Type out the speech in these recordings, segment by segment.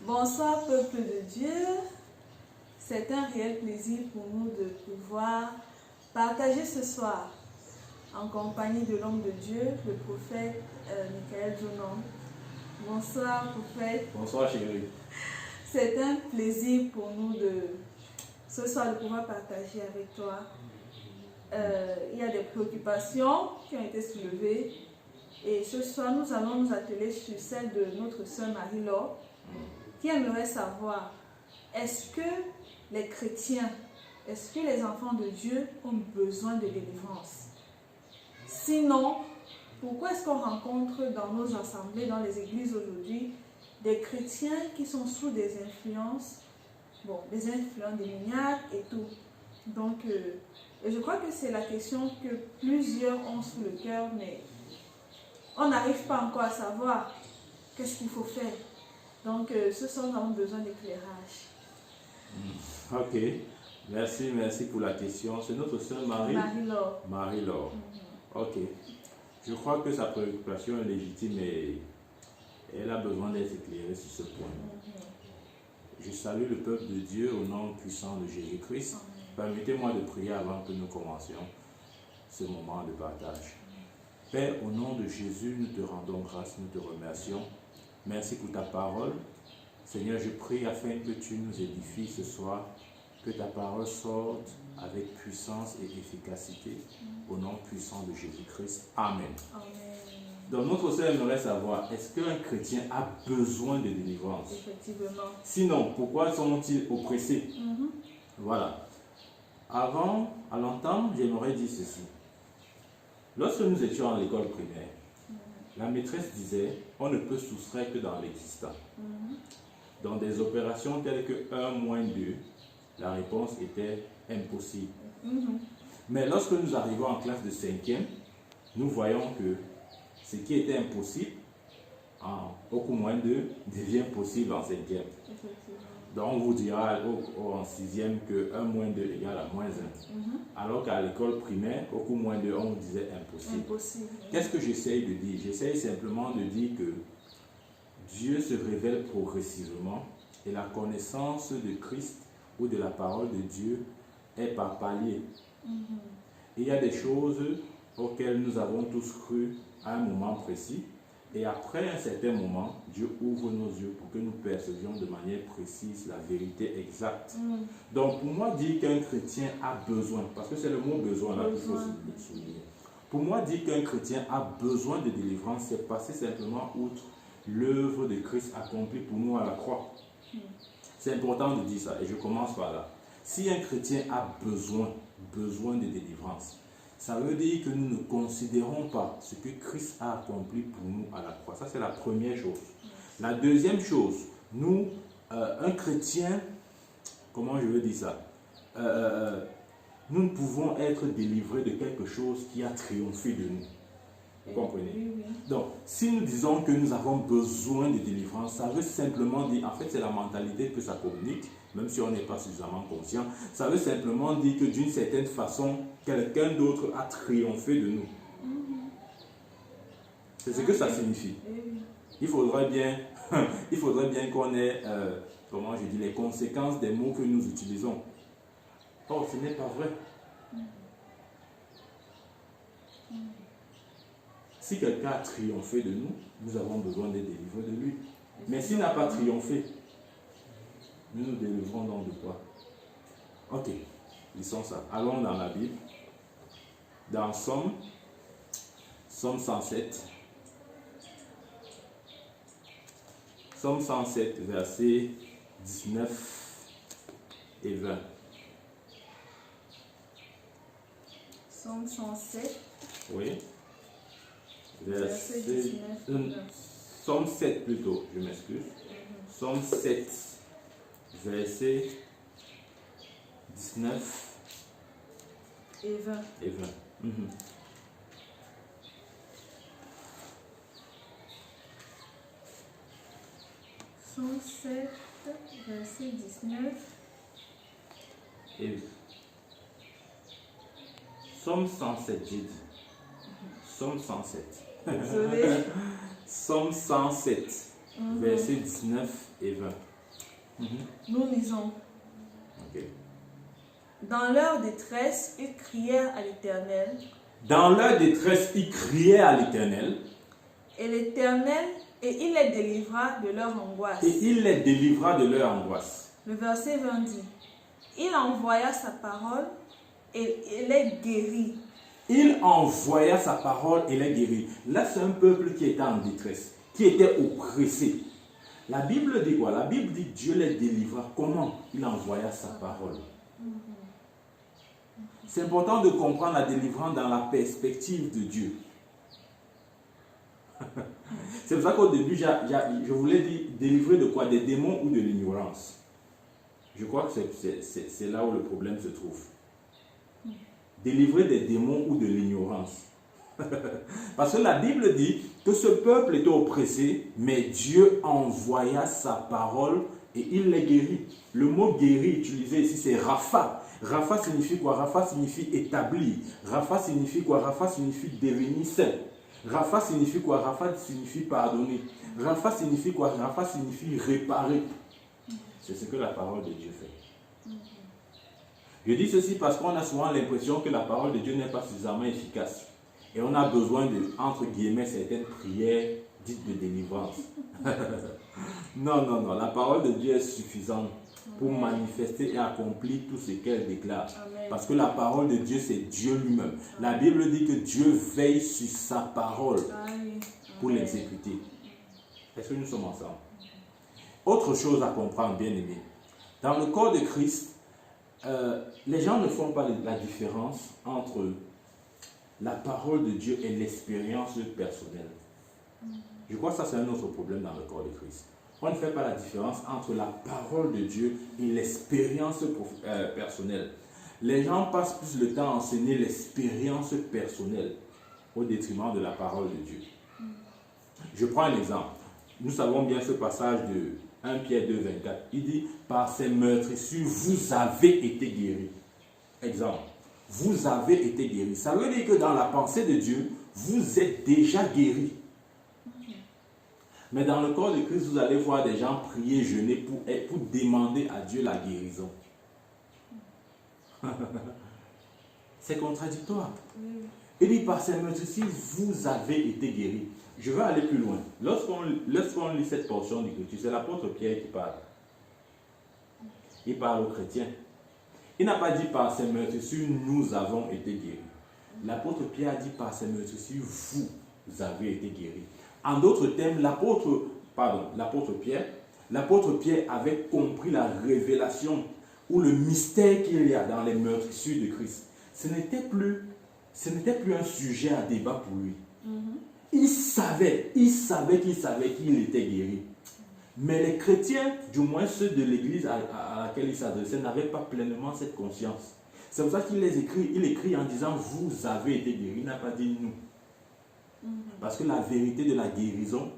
Bonsoir peuple de Dieu, c'est un réel plaisir pour nous de pouvoir partager ce soir en compagnie de l'homme de Dieu, le prophète Michael Jonon. Bonsoir prophète. Bonsoir chérie. C'est un plaisir pour nous ce soir de pouvoir partager avec toi. Il y a des préoccupations qui ont été soulevées et ce soir nous allons nous atteler sur celle de notre sœur Marie-Laure qui aimerait savoir, est-ce que les chrétiens, est-ce que les enfants de Dieu ont besoin de délivrance? Sinon, pourquoi est-ce qu'on rencontre dans nos assemblées, dans les églises aujourd'hui, des chrétiens qui sont sous des influences, des influences démoniaques et tout? Donc, je crois que c'est la question que plusieurs ont sous le cœur, mais on n'arrive pas encore à savoir qu'est-ce qu'il faut faire. Donc, ce soir, nous avons besoin d'éclairage. Ok, merci pour la question. C'est notre sœur Marie-Laure. Marie-Laure. Ok. Je crois que sa préoccupation est légitime et elle a besoin d'être éclairée sur ce point. Je salue le peuple de Dieu au nom puissant de Jésus-Christ. Permettez-moi de prier avant que nous commencions ce moment de partage. Père, au nom de Jésus, nous te rendons grâce, nous te remercions. Merci pour ta parole. Seigneur, je prie afin que tu nous édifies ce soir, que ta parole sorte avec puissance et efficacité, au nom puissant de Jésus-Christ. Amen. Amen. Donc notre sœur aimerait savoir, est-ce qu'un chrétien a besoin de délivrance? Effectivement. Sinon, pourquoi sont-ils oppressés? Voilà. Avant, à l'entendre, j'aimerais dire ceci. Lorsque nous étions à l'école primaire, la maîtresse disait, on ne peut soustraire que dans l'existant. Dans des opérations telles que 1 moins 2, la réponse était impossible. Mais lorsque nous arrivons en classe de 5e, nous voyons que ce qui était impossible en au moins 2 devient possible en 5e. Donc on vous dira en 6e que 1 moins 2 égale à moins 1. Alors qu'à l'école primaire, au coup moins 2, on vous disait impossible. Qu'est-ce que j'essaye de dire? J'essaye simplement de dire que Dieu se révèle progressivement et la connaissance de Christ ou de la parole de Dieu est par palier. Il y a des choses auxquelles nous avons tous cru à un moment précis et après un certain moment, Dieu ouvre nos yeux pour que nous percevions de manière précise la vérité exacte. Donc pour moi, dire qu'un chrétien a besoin, parce que c'est le mot besoin là qu'il faut souligner. Pour moi, dire qu'un chrétien a besoin de délivrance, c'est passer simplement outre l'œuvre de Christ accomplie pour nous à la croix. C'est important de dire ça et je commence par là. Si un chrétien a besoin de délivrance, ça veut dire que nous ne considérons pas ce que Christ a accompli pour nous à la croix. Ça, c'est la première chose. La deuxième chose, nous, un chrétien, comment je veux dire ça? Nous ne pouvons être délivrés de quelque chose qui a triomphé de nous. Vous comprenez? Donc, si nous disons que nous avons besoin de délivrance, ça veut simplement dire, en fait, c'est la mentalité que ça communique, même si on n'est pas suffisamment conscient, ça veut simplement dire que d'une certaine façon, quelqu'un d'autre a triomphé de nous. C'est ce que ça signifie. Il faudrait bien qu'on ait, les conséquences des mots que nous utilisons. Or, ce n'est pas vrai. Si quelqu'un a triomphé de nous, nous avons besoin d'être délivrés de lui. Mais s'il n'a pas triomphé, nous nous délivrons donc de quoi? Ok, lisons ça. Allons dans la Bible. Dans Somme 107. Somme 107, versets 19 et 20. Somme 107. Oui. Verset 19. Somme 7 plutôt, je m'excuse. Somme 7, verset 19 et 20. Somme 7, verset 19. Et Somme 107, j'ai dit. Somme 107. Désolé. Somme 107, versets 19 et 20. Nous lisons. Ok. Dans leur détresse, ils crièrent à l'Éternel. Dans leur détresse, ils criaient à l'Éternel. Et l'Éternel, et il les délivra de leur angoisse. Et il les délivra de leur angoisse. Le verset 20 dit, il envoya sa parole et il les guérit. Il envoya sa parole et les guérit. Là, c'est un peuple qui était en détresse, qui était oppressé. La Bible dit quoi? La Bible dit Dieu les délivra. Comment? Il envoya sa parole. C'est important de comprendre la délivrance dans la perspective de Dieu. C'est pour ça qu'au début, je voulais dire délivrer de quoi? Des démons ou de l'ignorance. Je crois que c'est là où le problème se trouve. Délivrer des démons ou de l'ignorance. Parce que la Bible dit que ce peuple était oppressé, mais Dieu envoya sa parole et il les guérit. Le mot guéri utilisé ici, c'est Rapha. Rapha signifie quoi? Rapha signifie établi. Rapha signifie quoi? Rapha signifie devenir saint. Rapha signifie quoi? Rapha signifie pardonner. Rapha signifie quoi? Rapha signifie réparer. C'est ce que la parole de Dieu fait. Je dis ceci parce qu'on a souvent l'impression que la parole de Dieu n'est pas suffisamment efficace. Et on a besoin de, entre guillemets, certaines prières dites de délivrance. Non. La parole de Dieu est suffisante pour manifester et accomplir tout ce qu'elle déclare. Amen. Parce que la parole de Dieu, c'est Dieu lui-même. La Bible dit que Dieu veille sur sa parole pour l'exécuter. Est-ce que nous sommes ensemble? Autre chose à comprendre, bien aimé. Dans le corps de Christ, les gens ne font pas la différence entre la parole de Dieu et l'expérience personnelle. Je crois que ça, c'est un autre problème dans le corps de Christ. On ne fait pas la différence entre la parole de Dieu et l'expérience personnelle. Les gens passent plus le temps à enseigner l'expérience personnelle au détriment de la parole de Dieu. Je prends un exemple. Nous savons bien ce passage de 1 Pierre 2, 24. Il dit, par ces meurtrissures, vous avez été guéris. Exemple. Vous avez été guéris. Ça veut dire que dans la pensée de Dieu, vous êtes déjà guéris. Mais dans le corps de Christ, vous allez voir des gens prier, jeûner pour demander à Dieu la guérison. C'est contradictoire. Il dit, par ces meurtrissures, vous avez été guéris. Je vais aller plus loin. Lorsqu'on lit cette portion d'écriture, c'est l'apôtre Pierre qui parle. Il parle aux chrétiens. Il n'a pas dit par ces meurtrissures, nous avons été guéris. L'apôtre Pierre a dit par ces meurtrissures, vous avez été guéris. En d'autres termes, l'apôtre Pierre avait compris la révélation ou le mystère qu'il y a dans les meurtrissures de Christ. Ce n'était plus un sujet à débat pour lui. Il savait qu'il était guéri. Mais les chrétiens, du moins ceux de l'église à laquelle il s'adressait, n'avaient pas pleinement cette conscience. C'est pour ça qu'il écrit en disant « vous avez été guéris », il n'a pas dit « nous ». Parce que la vérité de la guérison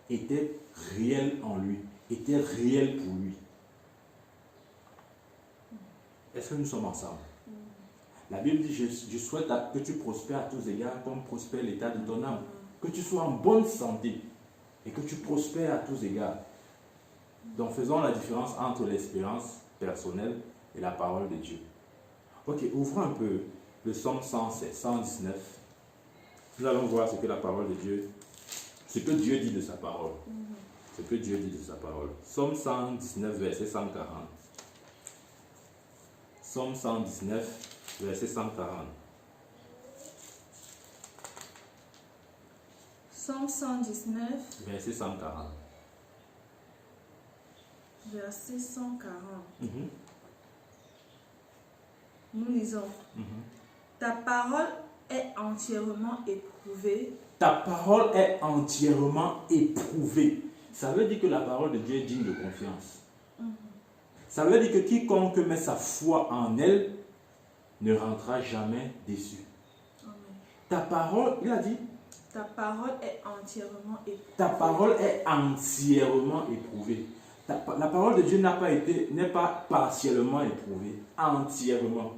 était réelle en lui, était réelle pour lui. Est-ce que nous sommes ensemble? La Bible dit « je souhaite que tu prospères à tous égards comme prospère l'état de ton âme ». Que tu sois en bonne santé et que tu prospères à tous égards. Donc faisons la différence entre l'expérience personnelle et la parole de Dieu. Ok, ouvrons un peu le psaume 119. Nous allons voir ce que la parole de Dieu, ce que Dieu dit de sa parole. Ce que Dieu dit de sa parole. Psaume 119, verset 140. Psaume 119, verset 140. Psaume 119, verset 140. Verset 140. Nous lisons. Ta parole est entièrement éprouvée. Ta parole est entièrement éprouvée. Ça veut dire que la parole de Dieu est digne de confiance. Ça veut dire que quiconque met sa foi en elle ne rentrera jamais déçu. Amen. Ta parole, il a dit, ta parole est entièrement éprouvée. Ta parole est entièrement éprouvée. La parole de Dieu n'est pas partiellement éprouvée, entièrement.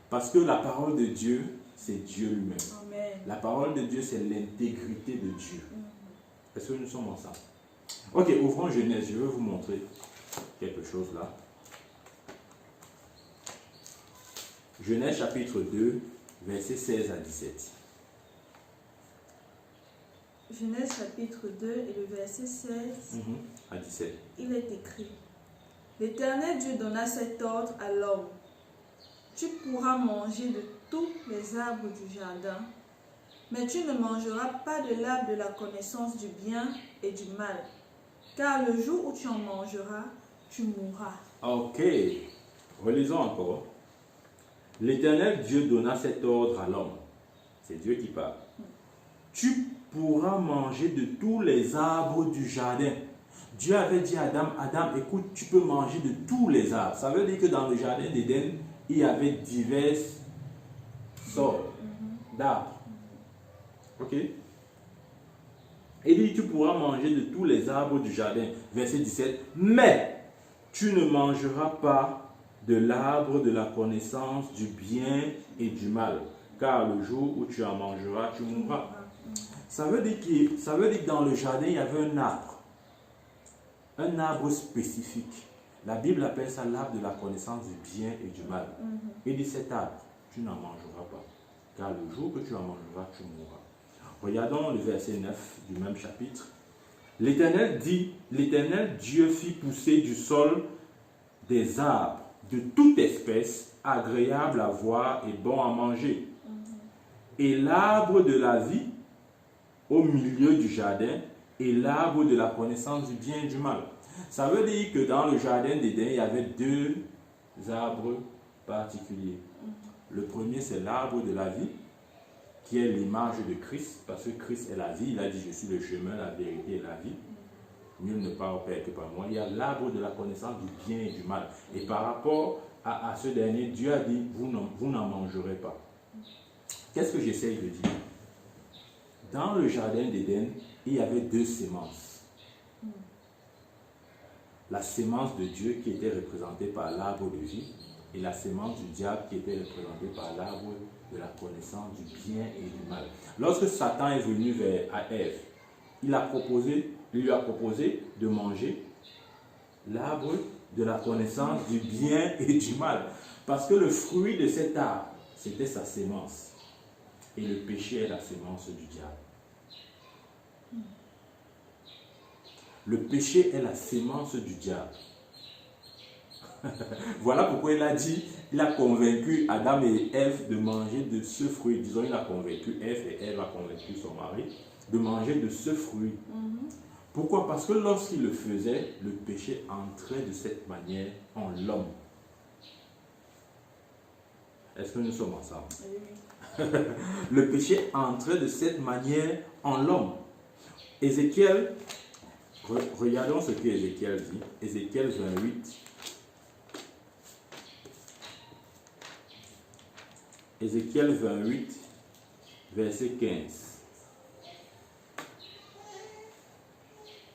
Parce que la parole de Dieu, c'est Dieu lui-même. Amen. La parole de Dieu, c'est l'intégrité de Dieu. Est-ce que nous sommes ensemble? Ok, ouvrons Genèse, je veux vous montrer quelque chose là. Genèse chapitre 2, versets 16 à 17. Genèse chapitre 2 et le verset 16 à 17. Il est écrit: L'Éternel Dieu donna cet ordre à l'homme: Tu pourras manger de tous les arbres du jardin, mais tu ne mangeras pas de l'arbre de la connaissance du bien et du mal, car le jour où tu en mangeras, tu mourras. Ok, relisons encore. L'Éternel Dieu donna cet ordre à l'homme. C'est Dieu qui parle. Tu pourras manger de tous les arbres du jardin. Dieu avait dit à Adam, Adam, écoute, tu peux manger de tous les arbres. Ça veut dire que dans le jardin d'Éden, il y avait diverses sortes d'arbres. Ok? Il dit, tu pourras manger de tous les arbres du jardin. Verset 17. Mais tu ne mangeras pas de l'arbre de la connaissance du bien et du mal, car le jour où tu en mangeras, tu mourras. Ça veut dire que dans le jardin, il y avait un arbre spécifique. La Bible appelle ça l'arbre de la connaissance du bien et du mal. Il dit, cet arbre, tu n'en mangeras pas, car le jour que tu en mangeras, tu mourras. Regardons le verset 9 du même chapitre. L'Éternel dit, l'Éternel Dieu fit pousser du sol des arbres de toute espèce, agréables à voir et bons à manger. Et l'arbre de la vie au milieu du jardin et l'arbre de la connaissance du bien et du mal. Ça veut dire que dans le jardin d'Éden, il y avait deux arbres particuliers. Le premier, c'est l'arbre de la vie, qui est l'image de Christ, parce que Christ est la vie. Il a dit, je suis le chemin, la vérité et la vie. Nul ne part au Père que par moi. Il y a l'arbre de la connaissance du bien et du mal. Et par rapport à ce dernier, Dieu a dit, vous n'en mangerez pas. Qu'est-ce que j'essaye de dire? Dans le jardin d'Éden, il y avait deux sémences. La sémence de Dieu qui était représentée par l'arbre de vie et la sémence du diable qui était représentée par l'arbre de la connaissance du bien et du mal. Lorsque Satan est venu à Ève, il lui a proposé de manger l'arbre de la connaissance du bien et du mal. Parce que le fruit de cet arbre, c'était sa sémence. Et le péché est la sémence du diable. Le péché est la sémence du diable. Voilà pourquoi il a dit, il a convaincu Adam et Ève de manger de ce fruit. Disons, il a convaincu Ève et Ève a convaincu son mari de manger de ce fruit. Pourquoi? Parce que lorsqu'il le faisait, le péché entrait de cette manière en l'homme. Est-ce que nous sommes ensemble? Oui. Le péché entrait de cette manière en l'homme. Ézéchiel, regardons ce que Ézéchiel dit. Ézéchiel 28. Ézéchiel 28, verset 15.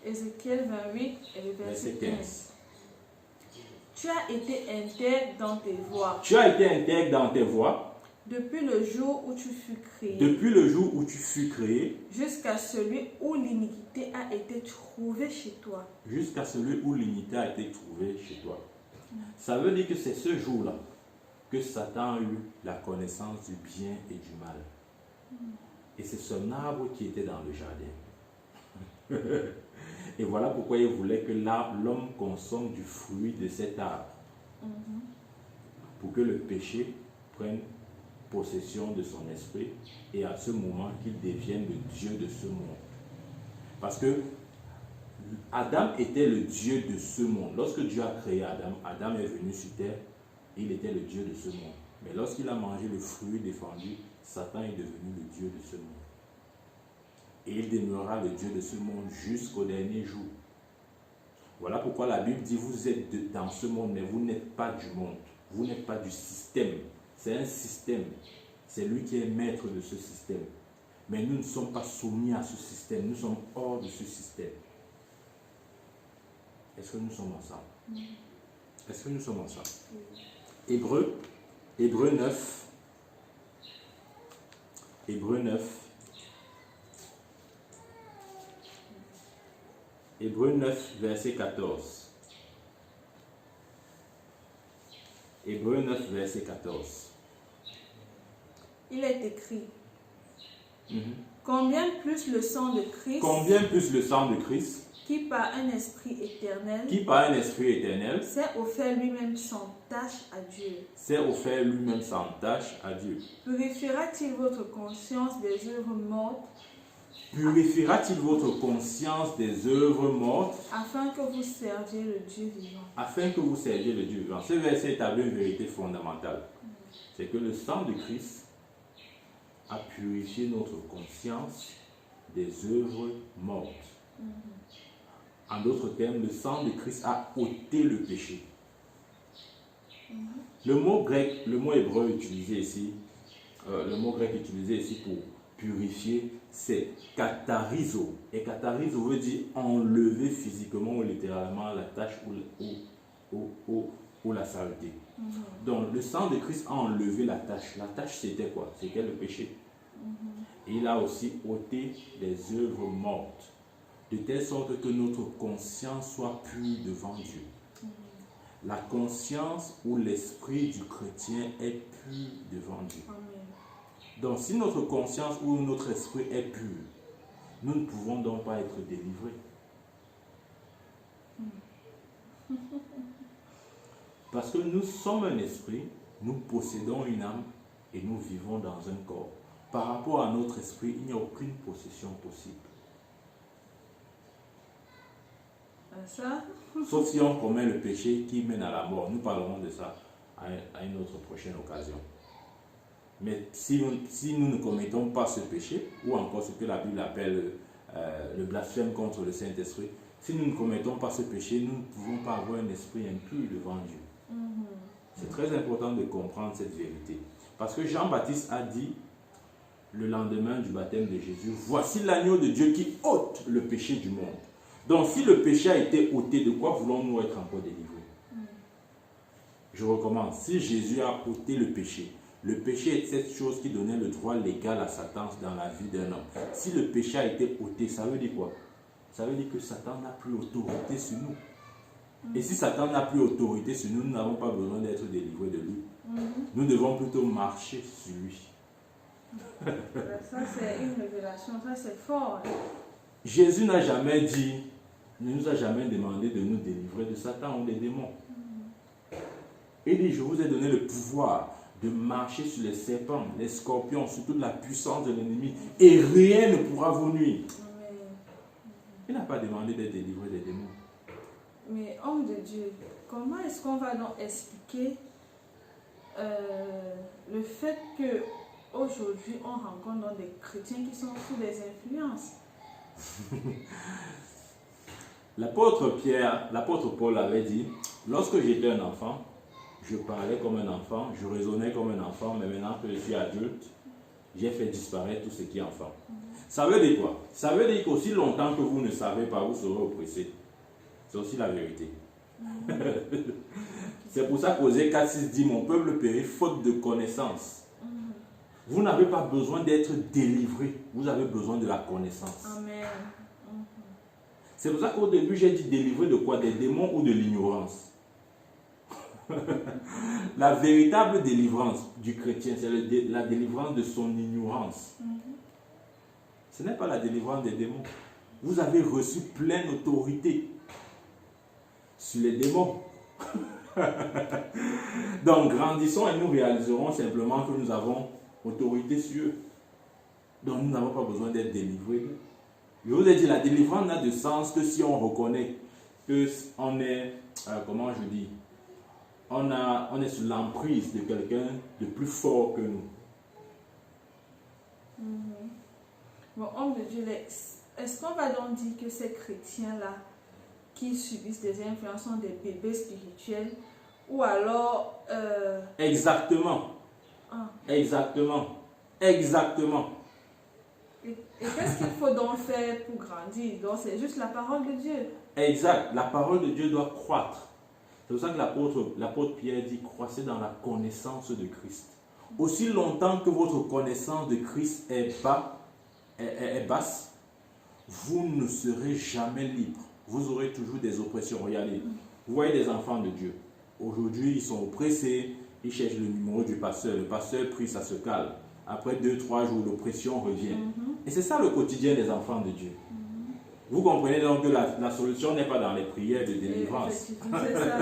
Ézéchiel 28 et le verset 15. Tu as été intègre dans tes voies. Tu as été intègre dans tes voies. Depuis le jour où tu fus créé. Depuis le jour où tu fus créé. Jusqu'à celui où l'iniquité a été trouvée chez toi. Jusqu'à celui où l'iniquité a été trouvée chez toi. Ça veut dire que c'est ce jour-là que Satan a eu la connaissance du bien et du mal. Et c'est son arbre qui était dans le jardin. Et voilà pourquoi il voulait que l'homme consomme du fruit de cet arbre. Pour que le péché prenne possession de son esprit et à ce moment qu'il devienne le Dieu de ce monde. Parce que Adam était le Dieu de ce monde. Lorsque Dieu a créé Adam, Adam est venu sur terre, il était le Dieu de ce monde. Mais lorsqu'il a mangé le fruit défendu, Satan est devenu le Dieu de ce monde. Et il demeurera le Dieu de ce monde jusqu'au dernier jour. Voilà pourquoi la Bible dit, vous êtes dans ce monde, mais vous n'êtes pas du monde. Vous n'êtes pas du système. C'est un système. C'est lui qui est maître de ce système. Mais nous ne sommes pas soumis à ce système. Nous sommes hors de ce système. Est-ce que nous sommes ensemble? Est-ce que nous sommes ensemble? Hébreu 9. Hébreux 9, verset 14. Hébreux 9, verset 14. Il est écrit, Mhm. combien plus le sang de Christ, Combien plus le sang de Christ, qui par un esprit éternel, qui par un esprit éternel, s'est offert lui-même sans tâche à Dieu, s'est offert lui-même sans tâche à Dieu. purifiera-t-il votre conscience des œuvres mortes, Purifiera-t-il votre conscience des œuvres mortes, afin que vous serviez le Dieu vivant? afin que vous serviez le Dieu vivant? Ce verset établit une vérité fondamentale. C'est que le sang de Christ a purifié notre conscience des œuvres mortes. En d'autres termes, le sang de Christ a ôté le péché. Le mot grec, le mot hébreu utilisé ici, le mot grec utilisé ici pour purifier, c'est katharizo. Et katharizo veut dire enlever physiquement ou littéralement la tache ou la saleté. Donc le sang de Christ a enlevé la tache. La tache c'était quoi? C'était le péché. Et il a aussi ôté les œuvres mortes, de telle sorte que notre conscience soit pure devant Dieu. La conscience ou l'esprit du chrétien est pur devant Dieu. Amen. Donc si notre conscience ou notre esprit est pur, nous ne pouvons donc pas être délivrés. Parce que nous sommes un esprit, nous possédons une âme et nous vivons dans un corps. Par rapport à notre esprit, il n'y a aucune possession possible. Ça, Sauf si on commet le péché qui mène à la mort. Nous parlerons de ça à une autre prochaine occasion. Mais si nous ne commettons pas ce péché, ou encore ce que la Bible appelle le blasphème contre le Saint-Esprit, si nous ne commettons pas ce péché, nous ne pouvons pas avoir un esprit impur devant Dieu. C'est très important de comprendre cette vérité. Parce que Jean-Baptiste a dit, le lendemain du baptême de Jésus, voici l'agneau de Dieu qui ôte le péché du monde. Donc si le péché a été ôté, de quoi voulons-nous être encore délivrés? Je recommence. Si Jésus a ôté le péché est cette chose qui donnait le droit légal à Satan dans la vie d'un homme. Si le péché a été ôté, ça veut dire quoi? Ça veut dire que Satan n'a plus autorité sur nous. Et si Satan n'a plus autorité sur nous, nous n'avons pas besoin d'être délivrés de lui. Nous devons plutôt marcher sur lui. ça c'est une révélation, ça c'est fort. Jésus n'a jamais dit, ne nous a jamais demandé de nous délivrer de Satan ou des démons. Il dit, je vous ai donné le pouvoir de marcher sur les serpents, les scorpions, sur toute la puissance de l'ennemi, et rien ne pourra vous nuire. Amen. Il n'a pas demandé d'être délivré des démons. Mais homme de Dieu, comment est-ce qu'on va donc expliquer le fait que aujourd'hui on rencontre donc des chrétiens qui sont sous des influences? L'apôtre Paul avait dit, lorsque j'étais un enfant, je parlais comme un enfant, je raisonnais comme un enfant, mais maintenant que je suis adulte, j'ai fait disparaître tout ce qui est enfant. Ça veut dire quoi? Ça veut dire qu'aussi longtemps que vous ne savez pas, vous serez oppressés. C'est aussi la vérité. C'est pour ça qu'Osée 4:6 dit, mon peuple périt faute de connaissance. Vous n'avez pas besoin d'être délivré, vous avez besoin de la connaissance. Amen. C'est pour ça qu'au début, j'ai dit délivrer de quoi? Des démons ou de l'ignorance. La véritable délivrance du chrétien, c'est la délivrance de son ignorance. Ce n'est pas la délivrance des démons. Vous avez reçu pleine autorité sur les démons. Donc, grandissons et nous réaliserons simplement que nous avons autorité sur eux. Donc, nous n'avons pas besoin d'être délivrés. Je vous ai dit, la délivrance n'a de sens que si on reconnaît qu'on est, comment je dis, on est sous l'emprise de quelqu'un de plus fort que nous. Bon, homme de Dieu, est-ce qu'on va donc dire que ces chrétiens-là qui subissent des influences sont des bébés spirituels ou alors... Exactement. Exactement. Exactement. Et qu'est-ce qu'il faut donc faire pour grandir? Donc c'est juste la parole de Dieu. Exact. La parole de Dieu doit croître. C'est pour ça que l'apôtre Pierre dit, croissez dans la connaissance de Christ. Aussi longtemps que votre connaissance de Christ est basse, vous ne serez jamais libre. vous aurez toujours des oppressions. Regardez, vous voyez des enfants de Dieu. Aujourd'hui, ils sont oppressés, ils cherchent le numéro du pasteur. Le pasteur prie, ça se calme. Après 2-3 jours, l'oppression revient. Et c'est ça le quotidien des enfants de Dieu. Vous comprenez donc que la solution n'est pas dans les prières de délivrance. C'est ça.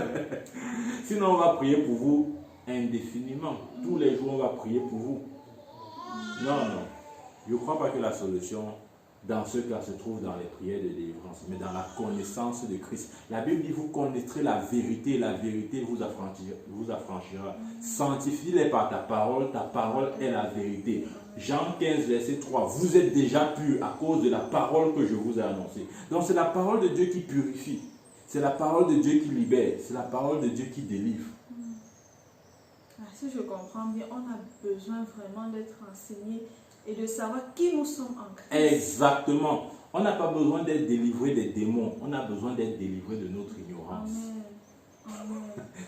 Sinon, on va prier pour vous indéfiniment. Tous les jours, on va prier pour vous. Non, non. Je ne crois pas que la solution, dans ce cas, se trouve dans les prières de délivrance, mais dans la connaissance de Christ. La Bible dit, vous connaîtrez la vérité vous affranchira. Sanctifie-les par ta parole est la vérité. Jean 15, verset 3, vous êtes déjà purs à cause de la parole que je vous ai annoncée. Donc c'est la parole de Dieu qui purifie. C'est la parole de Dieu qui libère. C'est la parole de Dieu qui délivre. Si je comprends bien, on a besoin vraiment d'être enseigné et de savoir qui nous sommes en Christ. Exactement. On n'a pas besoin d'être délivré des démons. On a besoin d'être délivré de notre ignorance. Amen.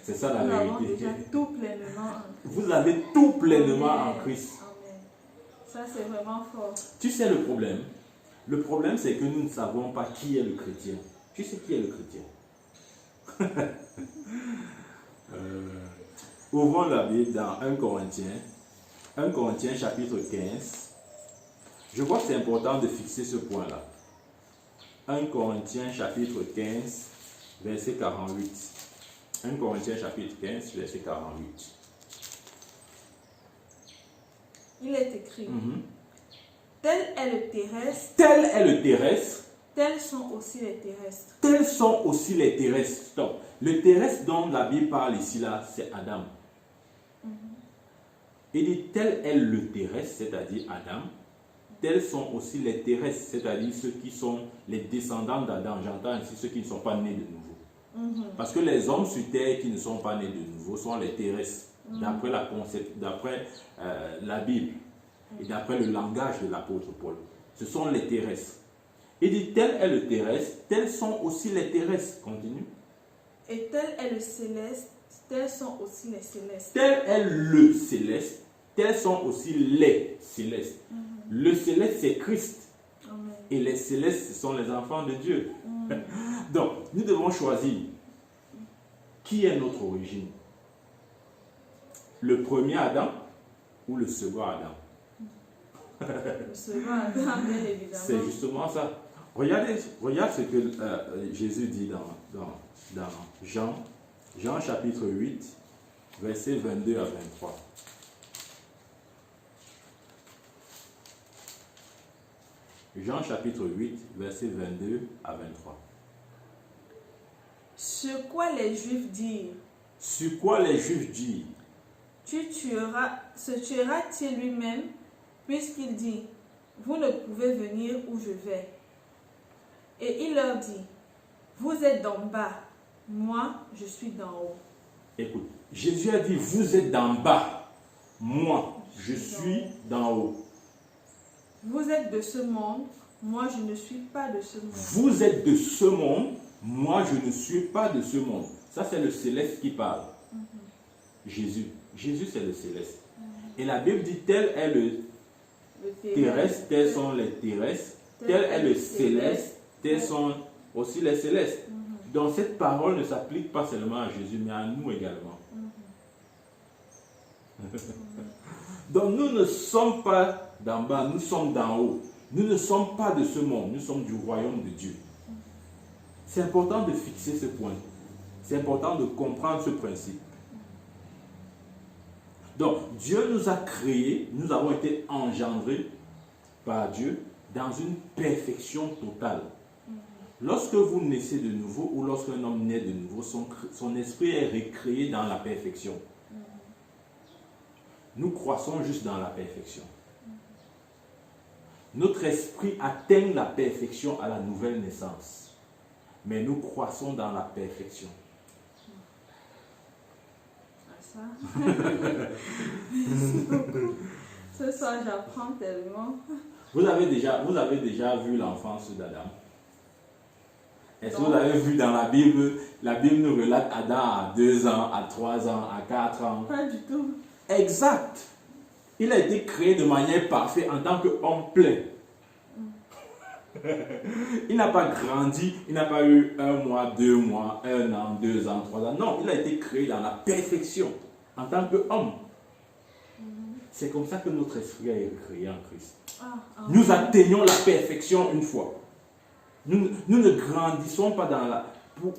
C'est ça la Nous vérité. avons déjà tout pleinement en Christ. Vous avez tout pleinement en Christ. Amen. Ça, c'est vraiment fort. Tu sais le problème? Le problème, c'est que nous ne savons pas qui est le chrétien. Tu sais qui est le chrétien? Ouvrons la Bible dans 1 Corinthiens. 1 Corinthiens chapitre 15. Je crois que c'est important de fixer ce point-là. 1 Corinthiens chapitre 15, verset 48. 1 Corinthiens chapitre 15, verset 48. Il est écrit, tel est le terrestre, tel est le terrestre, tels sont aussi les terrestres. Tels sont aussi les terrestres. Stop. Le terrestre dont la Bible parle ici, là, c'est Adam. Il dit tel est le terrestre, c'est-à-dire Adam. Tels sont aussi les terrestres, c'est-à-dire ceux qui sont les descendants d'Adam. J'entends ici ceux qui ne sont pas nés de nouveau. Parce que les hommes sur terre qui ne sont pas nés de nouveau sont les terrestres, d'après la Bible et d'après le langage de l'apôtre Paul. Ce sont les terrestres. Il dit tel est le terrestre, tels sont aussi les terrestres. Continue. Et tel est le céleste, tels sont aussi les célestes. Tel est le céleste, tels sont aussi les célestes. Le céleste, c'est Christ. Amen. Et les célestes, ce sont les enfants de Dieu. Donc, nous devons choisir qui est notre origine. Le premier Adam ou le second Adam. Le second Adam, bien évidemment. C'est justement ça. Regarde ce que Jésus dit dans Jean chapitre 8, versets 22 à 23. Jean chapitre 8, versets 22 à 23. Sur quoi les Juifs dirent? Sur quoi les Juifs dirent? Se tuera-t-il lui-même, puisqu'il dit, vous ne pouvez venir où je vais. Et il leur dit, vous êtes d'en bas, moi je suis d'en haut. Écoute, Jésus a dit, vous êtes d'en bas, moi je suis d'en haut. Vous êtes de ce monde, moi je ne suis pas de ce monde. Vous êtes de ce monde, moi je ne suis pas de ce monde. Ça c'est le céleste qui parle. Jésus c'est le céleste. Et la Bible dit tel est le terrestre, tels sont les terrestres, tel est le céleste, tels sont aussi les célestes. Donc cette parole ne s'applique pas seulement à Jésus, mais à nous également. Donc nous ne sommes pas d'en bas, nous sommes d'en haut. Nous ne sommes pas de ce monde, nous sommes du royaume de Dieu. C'est important de fixer ce point. C'est important de comprendre ce principe. Donc Dieu nous a créés, nous avons été engendrés par Dieu dans une perfection totale. Lorsque vous naissez de nouveau ou lorsqu'un homme naît de nouveau, son esprit est recréé dans la perfection. Nous croissons juste dans la perfection. Notre esprit atteint la perfection à la nouvelle naissance. Mais nous croissons dans la perfection. Ça. Merci beaucoup. Ce soir, j'apprends tellement. Vous avez déjà vu l'enfance d'Adam? Est-ce que vous avez vu dans la Bible nous relate Adam à 2 ans, à 3 ans, à 4 ans? Pas du tout. Exact. Il a été créé de manière parfaite en tant qu'homme plein. Il n'a pas grandi, il n'a pas eu 1 mois, 2 mois, 1 an, 2 ans, 3 ans. Non, il a été créé dans la perfection en tant qu'homme. C'est comme ça que notre esprit a été créé en Christ. Nous atteignons la perfection une fois. Nous ne grandissons pas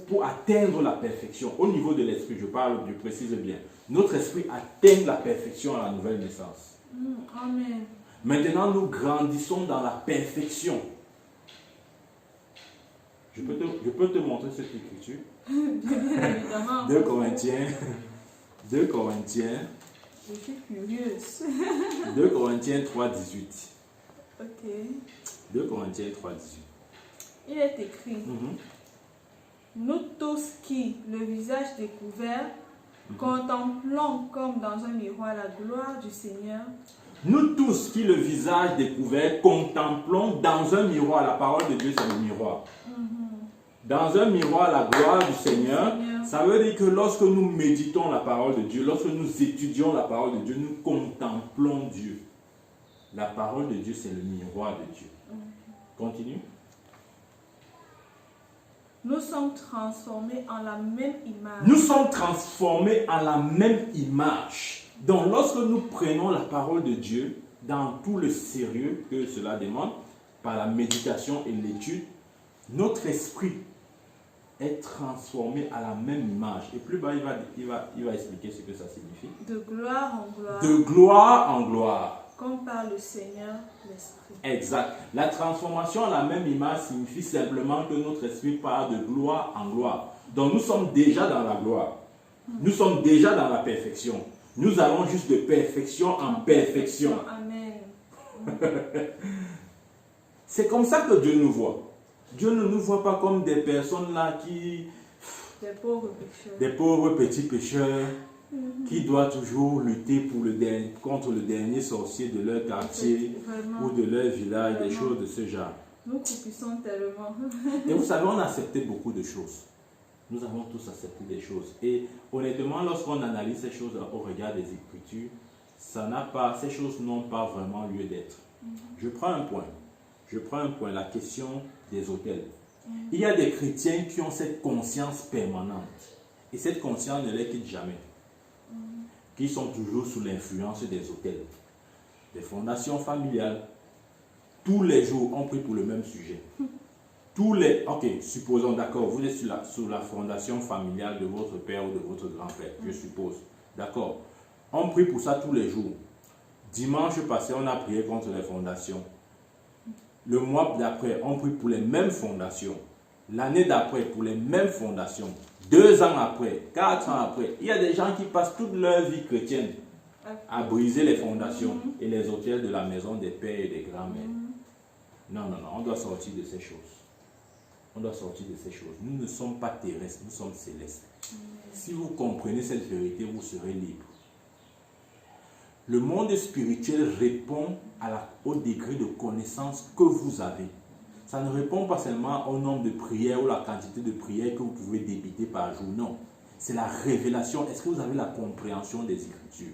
pour atteindre la perfection. Au niveau de l'esprit, je précise bien. Notre esprit atteint la perfection à la nouvelle naissance. Amen. Maintenant, nous grandissons dans la perfection. Je peux te montrer cette écriture. Bien évidemment. 2 Corinthiens. 2 Corinthiens. Je suis curieuse. 2 Corinthiens 3, 18. Ok. 2 Corinthiens 3, 18. Il est écrit, nous tous qui, le visage découvert, contemplons comme dans un miroir la gloire du Seigneur. Nous tous qui, le visage découvert, contemplons dans un miroir, la parole de Dieu c'est le miroir. Dans un miroir la gloire du Seigneur, ça veut dire que lorsque nous méditons la parole de Dieu, lorsque nous étudions la parole de Dieu, nous contemplons Dieu. La parole de Dieu c'est le miroir de Dieu. Continue. Nous sommes transformés en la même image. Nous sommes transformés en la même image. Donc, lorsque nous prenons la parole de Dieu, dans tout le sérieux que cela demande, par la méditation et l'étude, notre esprit est transformé à la même image. Et plus bas, il va expliquer ce que ça signifie. De gloire en gloire. De gloire en gloire. Comme par le Seigneur l'Esprit. Exact. La transformation à la même image signifie simplement que notre esprit part de gloire en gloire. Donc nous sommes déjà dans la gloire. Nous sommes déjà dans la perfection. Nous allons juste de perfection en perfection. Amen. C'est comme ça que Dieu nous voit. Dieu ne nous voit pas comme des personnes là qui... Des pauvres pécheurs. Des pauvres petits pécheurs qui doivent toujours lutter contre le dernier sorcier de leur quartier ou de leur village, des choses de ce genre. Nous croupissons tellement. Et vous savez, on a accepté beaucoup de choses. Nous avons tous accepté des choses. Et honnêtement, lorsqu'on analyse ces choses au regard des Écritures, ces choses n'ont pas vraiment lieu d'être. Je prends un point, la question des autels. Il y a des chrétiens qui ont cette conscience permanente. Et cette conscience ne les quitte jamais. Qui sont toujours sous l'influence des autels, des fondations familiales. Tous les jours, on prie pour le même sujet. Ok, supposons, d'accord, vous êtes sous la fondation familiale de votre père ou de votre grand-père, je suppose. D'accord. On prie pour ça tous les jours. Dimanche passé, on a prié contre les fondations. Le mois d'après, on prie pour les mêmes fondations. L'année d'après, pour les mêmes fondations. 2 ans après, 4 ans après, il y a des gens qui passent toute leur vie chrétienne à briser les fondations et les autels de la maison des pères et des grands-mères. Non, on doit sortir de ces choses. On doit sortir de ces choses. Nous ne sommes pas terrestres, nous sommes célestes. Si vous comprenez cette vérité, vous serez libre. Le monde spirituel répond au degré de connaissance que vous avez. Ça ne répond pas seulement au nombre de prières ou la quantité de prières que vous pouvez débiter par jour. Non, c'est la révélation. Est-ce que vous avez la compréhension des Écritures?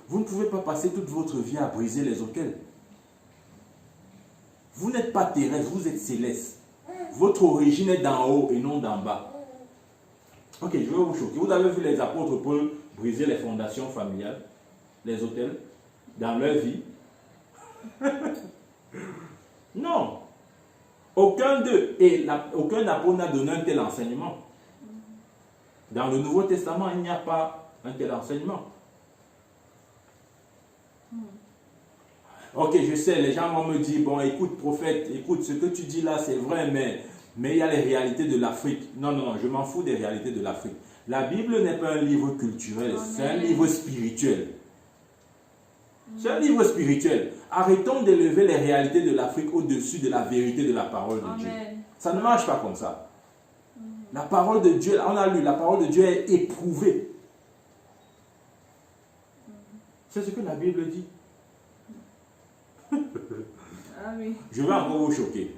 Vous ne pouvez pas passer toute votre vie à briser les autels. Vous n'êtes pas terrestre, vous êtes céleste. Votre origine est d'en haut et non d'en bas. Ok, je vais vous choquer. Vous avez vu les apôtres Paul briser les fondations familiales, les autels, dans leur vie? Non. Aucun d'eux et aucun apôtre n'a donné un tel enseignement. Dans le Nouveau Testament, il n'y a pas un tel enseignement. Ok, je sais, les gens vont me dire, bon, écoute, prophète, écoute, ce que tu dis là, c'est vrai, mais il y a les réalités de l'Afrique. Non, je m'en fous des réalités de l'Afrique. La Bible n'est pas un livre culturel, c'est un livre spirituel. C'est un livre spirituel. Arrêtons d'élever les réalités de l'Afrique au-dessus de la vérité de la parole de Dieu. Ça ne marche pas comme ça. La parole de Dieu, on a lu, la parole de Dieu est éprouvée. C'est ce que la Bible dit. Ah oui. Je vais encore vous choquer.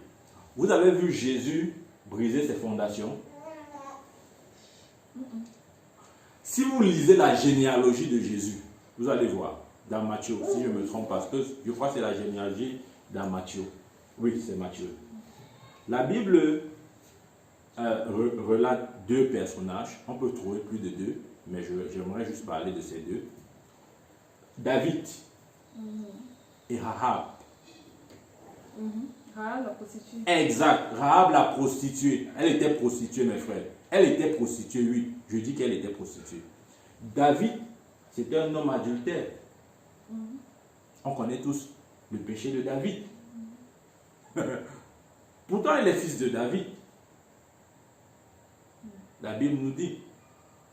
Vous avez vu Jésus briser ses fondations? Si vous lisez la généalogie de Jésus, vous allez voir, dans Matthieu, si je ne me trompe pas, parce que je crois que c'est la généalogie dans Matthieu. Oui, c'est Matthieu. La Bible relate deux personnages. On peut trouver plus de deux, mais j'aimerais juste parler de ces deux. David et Rahab. Rahab la prostituée. Exact. Rahab la prostituée. Elle était prostituée, mes frères. Elle était prostituée, oui. Je dis qu'elle était prostituée. David, c'était un homme adultère. On connaît tous le péché de David. Pourtant, il est fils de David. La Bible nous dit.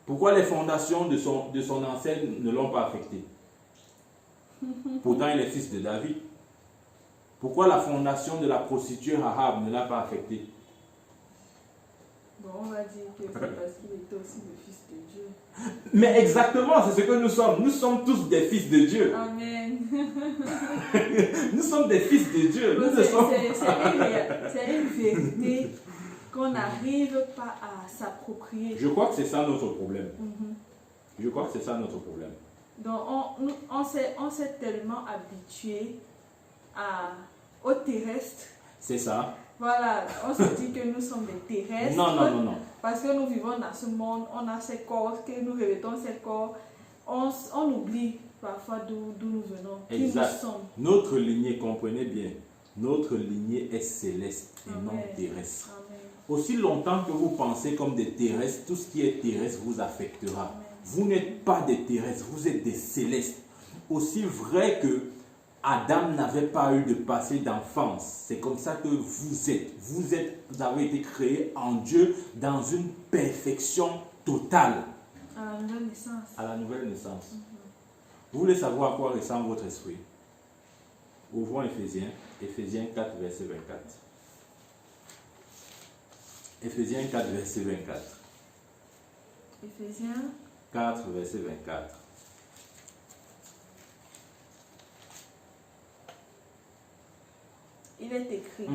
Pourquoi les fondations de son ancêtre ne l'ont pas affecté? Pourtant, il est fils de David. Pourquoi la fondation de la prostituée Rahab ne l'a pas affecté? Bon, on va dire que c'est parce qu'il était aussi le fils de Dieu. Mais exactement, c'est ce que nous sommes. Nous sommes tous des fils de Dieu. Amen. Nous sommes des fils de Dieu. Bon, c'est une vérité qu'on n'arrive pas à s'approprier. Je crois que c'est ça notre problème. Je crois que c'est ça notre problème. Donc, on s'est tellement habitué au terrestre. C'est ça. Voilà, on se dit que nous sommes des terrestres. Non. Parce que nous vivons dans ce monde, on a ces corps, que nous revêtons ces corps. On oublie parfois d'où nous venons, qui nous sommes. Notre lignée, comprenez bien, notre lignée est céleste et non terrestre. Amen. Aussi longtemps que vous pensez comme des terrestres, tout ce qui est terrestre vous affectera. Amen. Vous n'êtes pas des terrestres, vous êtes des célestes. Aussi vrai que Adam n'avait pas eu de passé d'enfance. C'est comme ça que vous êtes. Vous avez été créés en Dieu dans une perfection totale. À la nouvelle naissance. À la nouvelle naissance. Vous voulez savoir à quoi ressemble votre esprit? Ouvrons Éphésiens 4, verset 24. Éphésiens 4, verset 24. Éphésiens 4, verset 24. Il est écrit.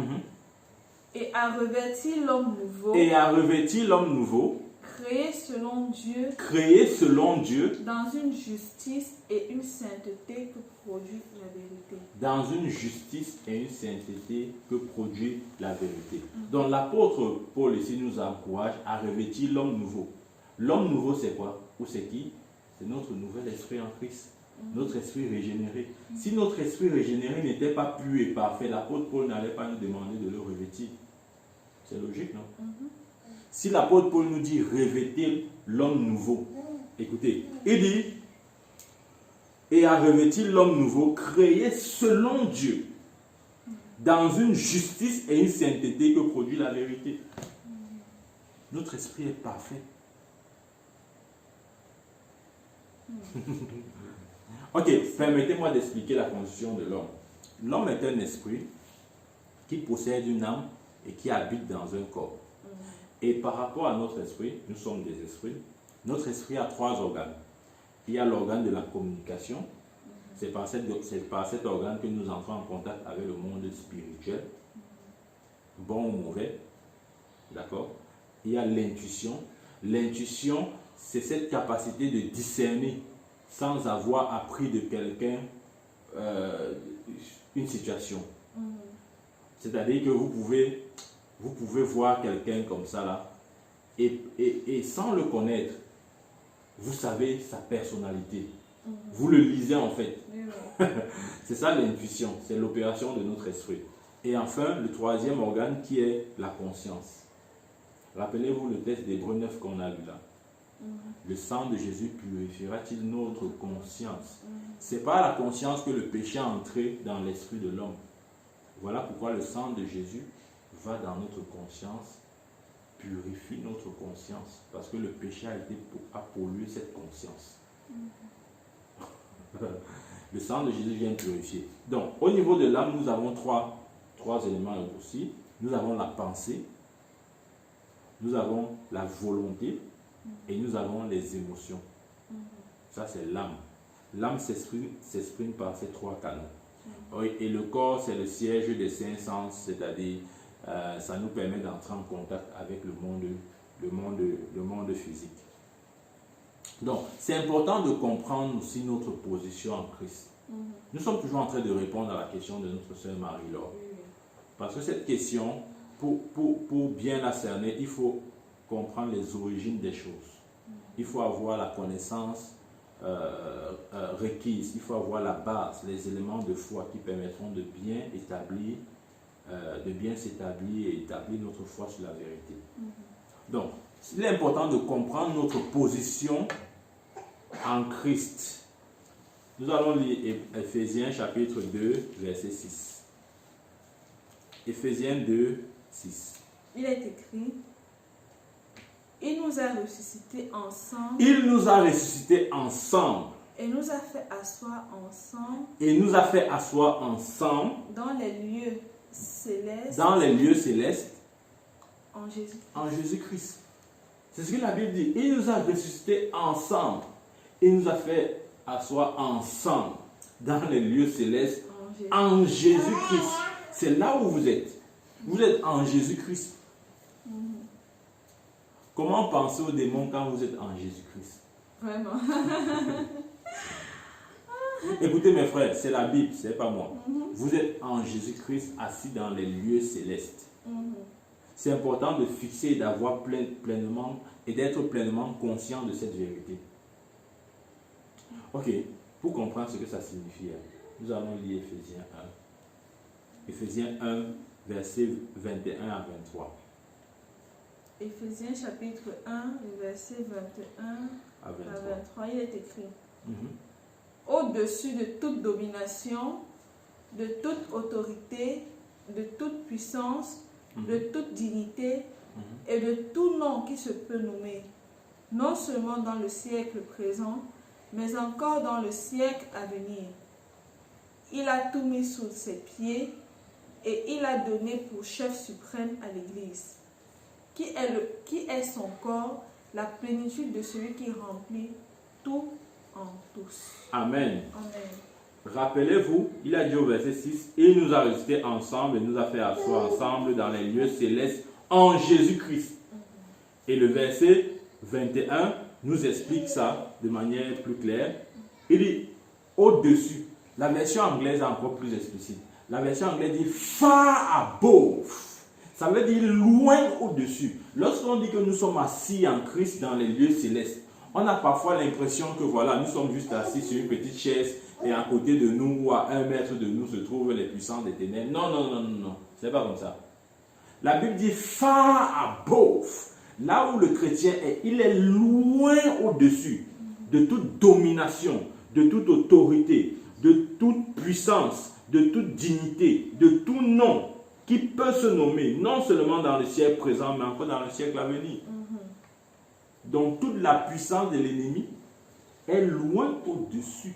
Et a revêti l'homme nouveau. Et a revêti l'homme nouveau. Créé selon Dieu. Créé selon Dieu. Dans une justice et une sainteté que produit la vérité. Dans une justice et une sainteté que produit la vérité. Donc l'apôtre Paul ici nous encourage à revêtir l'homme nouveau. L'homme nouveau c'est quoi? Ou c'est qui? C'est notre nouvel esprit en Christ. Notre esprit régénéré. Si notre esprit régénéré n'était pas pur et parfait, l'apôtre Paul n'allait pas nous demander de le revêtir. C'est logique, non? Si l'apôtre Paul nous dit revêtir l'homme nouveau, écoutez, il dit et à revêtir l'homme nouveau créé selon Dieu dans une justice et une sainteté que produit la vérité. Notre esprit est parfait. Ok, permettez-moi d'expliquer la constitution de l'homme. L'homme est un esprit qui possède une âme et qui habite dans un corps. Et par rapport à notre esprit, nous sommes des esprits. Notre esprit a trois organes. Il y a l'organe de la communication. C'est par cet organe que nous entrons en contact avec le monde spirituel, bon ou mauvais. D'accord? Il y a l'intuition. L'intuition, c'est cette capacité de discerner sans avoir appris de quelqu'un une situation. C'est-à-dire que vous pouvez voir quelqu'un comme ça là, et sans le connaître, vous savez sa personnalité. Vous le lisez en fait. C'est ça l'intuition, c'est l'opération de notre esprit. Et enfin, le troisième organe qui est la conscience. Rappelez-vous le texte d'Hébreux 9 qu'on a lu là. Le sang de Jésus purifiera-t-il notre conscience? C'est par la conscience que le péché a entré dans l'esprit de l'homme. Voilà pourquoi le sang de Jésus va dans notre conscience, purifie notre conscience, parce que le péché a pollué cette conscience. Le sang de Jésus vient purifier. Donc, au niveau de l'âme, nous avons trois éléments aussi. Nous avons la pensée, nous avons la volonté, et nous avons les émotions. Ça, c'est l'âme. L'âme s'exprime par ces trois canaux. Et le corps, c'est le siège des cinq sens, c'est-à-dire, ça nous permet d'entrer en contact avec le monde physique. Donc, c'est important de comprendre aussi notre position en Christ. Nous sommes toujours en train de répondre à la question de notre sœur Marie-Laure. Parce que cette question, pour bien la cerner, il faut comprendre les origines des choses. Il faut avoir la connaissance requise. Il faut avoir la base, les éléments de foi qui permettront de bien s'établir et établir notre foi sur la vérité. Donc, il est important de comprendre notre position en Christ. Nous allons lire Éphésiens chapitre 2, verset 6. Éphésiens 2, 6. Il est écrit, il nous a ressuscités ensemble. Il nous a ressuscités ensemble. Et nous a fait asseoir ensemble. Et nous a fait asseoir ensemble. Dans les lieux célestes. Dans les lieux célestes. En Jésus. En Jésus-Christ. C'est ce que la Bible dit. Il nous a ressuscités ensemble. Il nous a fait asseoir ensemble. Dans les lieux célestes. En Jésus-Christ. C'est là où vous êtes. Vous êtes en Jésus-Christ. Comment penser aux démons quand vous êtes en Jésus-Christ? Vraiment. Écoutez mes frères, c'est la Bible, c'est pas moi. Vous êtes en Jésus-Christ assis dans les lieux célestes. C'est important de fixer et d'avoir pleinement et d'être pleinement conscient de cette vérité. Ok, pour comprendre ce que ça signifie, nous allons lire Éphésiens 1. Éphésiens 1, versets 21 à 23. Éphésiens chapitre 1, verset 21 à 23, il est écrit. Au-dessus de toute domination, de toute autorité, de toute puissance, de toute dignité et de tout nom qui se peut nommer, non seulement dans le siècle présent, mais encore dans le siècle à venir. Il a tout mis sous ses pieds et il a donné pour chef suprême à l'Église, qui est son corps, la plénitude de celui qui remplit tout en tous. Amen. Amen. Rappelez-vous, il a dit au verset 6, il nous a restés ensemble et nous a fait asseoir ensemble dans les lieux célestes en Jésus-Christ. Et le verset 21 nous explique ça de manière plus claire. Il dit au-dessus. La version anglaise est encore plus explicite. La version anglaise dit far above. Ça veut dire loin au-dessus. Lorsqu'on dit que nous sommes assis en Christ dans les lieux célestes, on a parfois l'impression que voilà, nous sommes juste assis sur une petite chaise et à côté de nous ou à 1 mètre de nous se trouvent les puissants des ténèbres. Non, non, non, non, non. C'est pas comme ça. La Bible dit far above. Là où le chrétien est, il est loin au-dessus de toute domination, de toute autorité, de toute puissance, de toute dignité, de tout nom qui peut se nommer, non seulement dans le siècle présent, mais encore dans le siècle à venir. Donc toute la puissance de l'ennemi est loin au-dessus.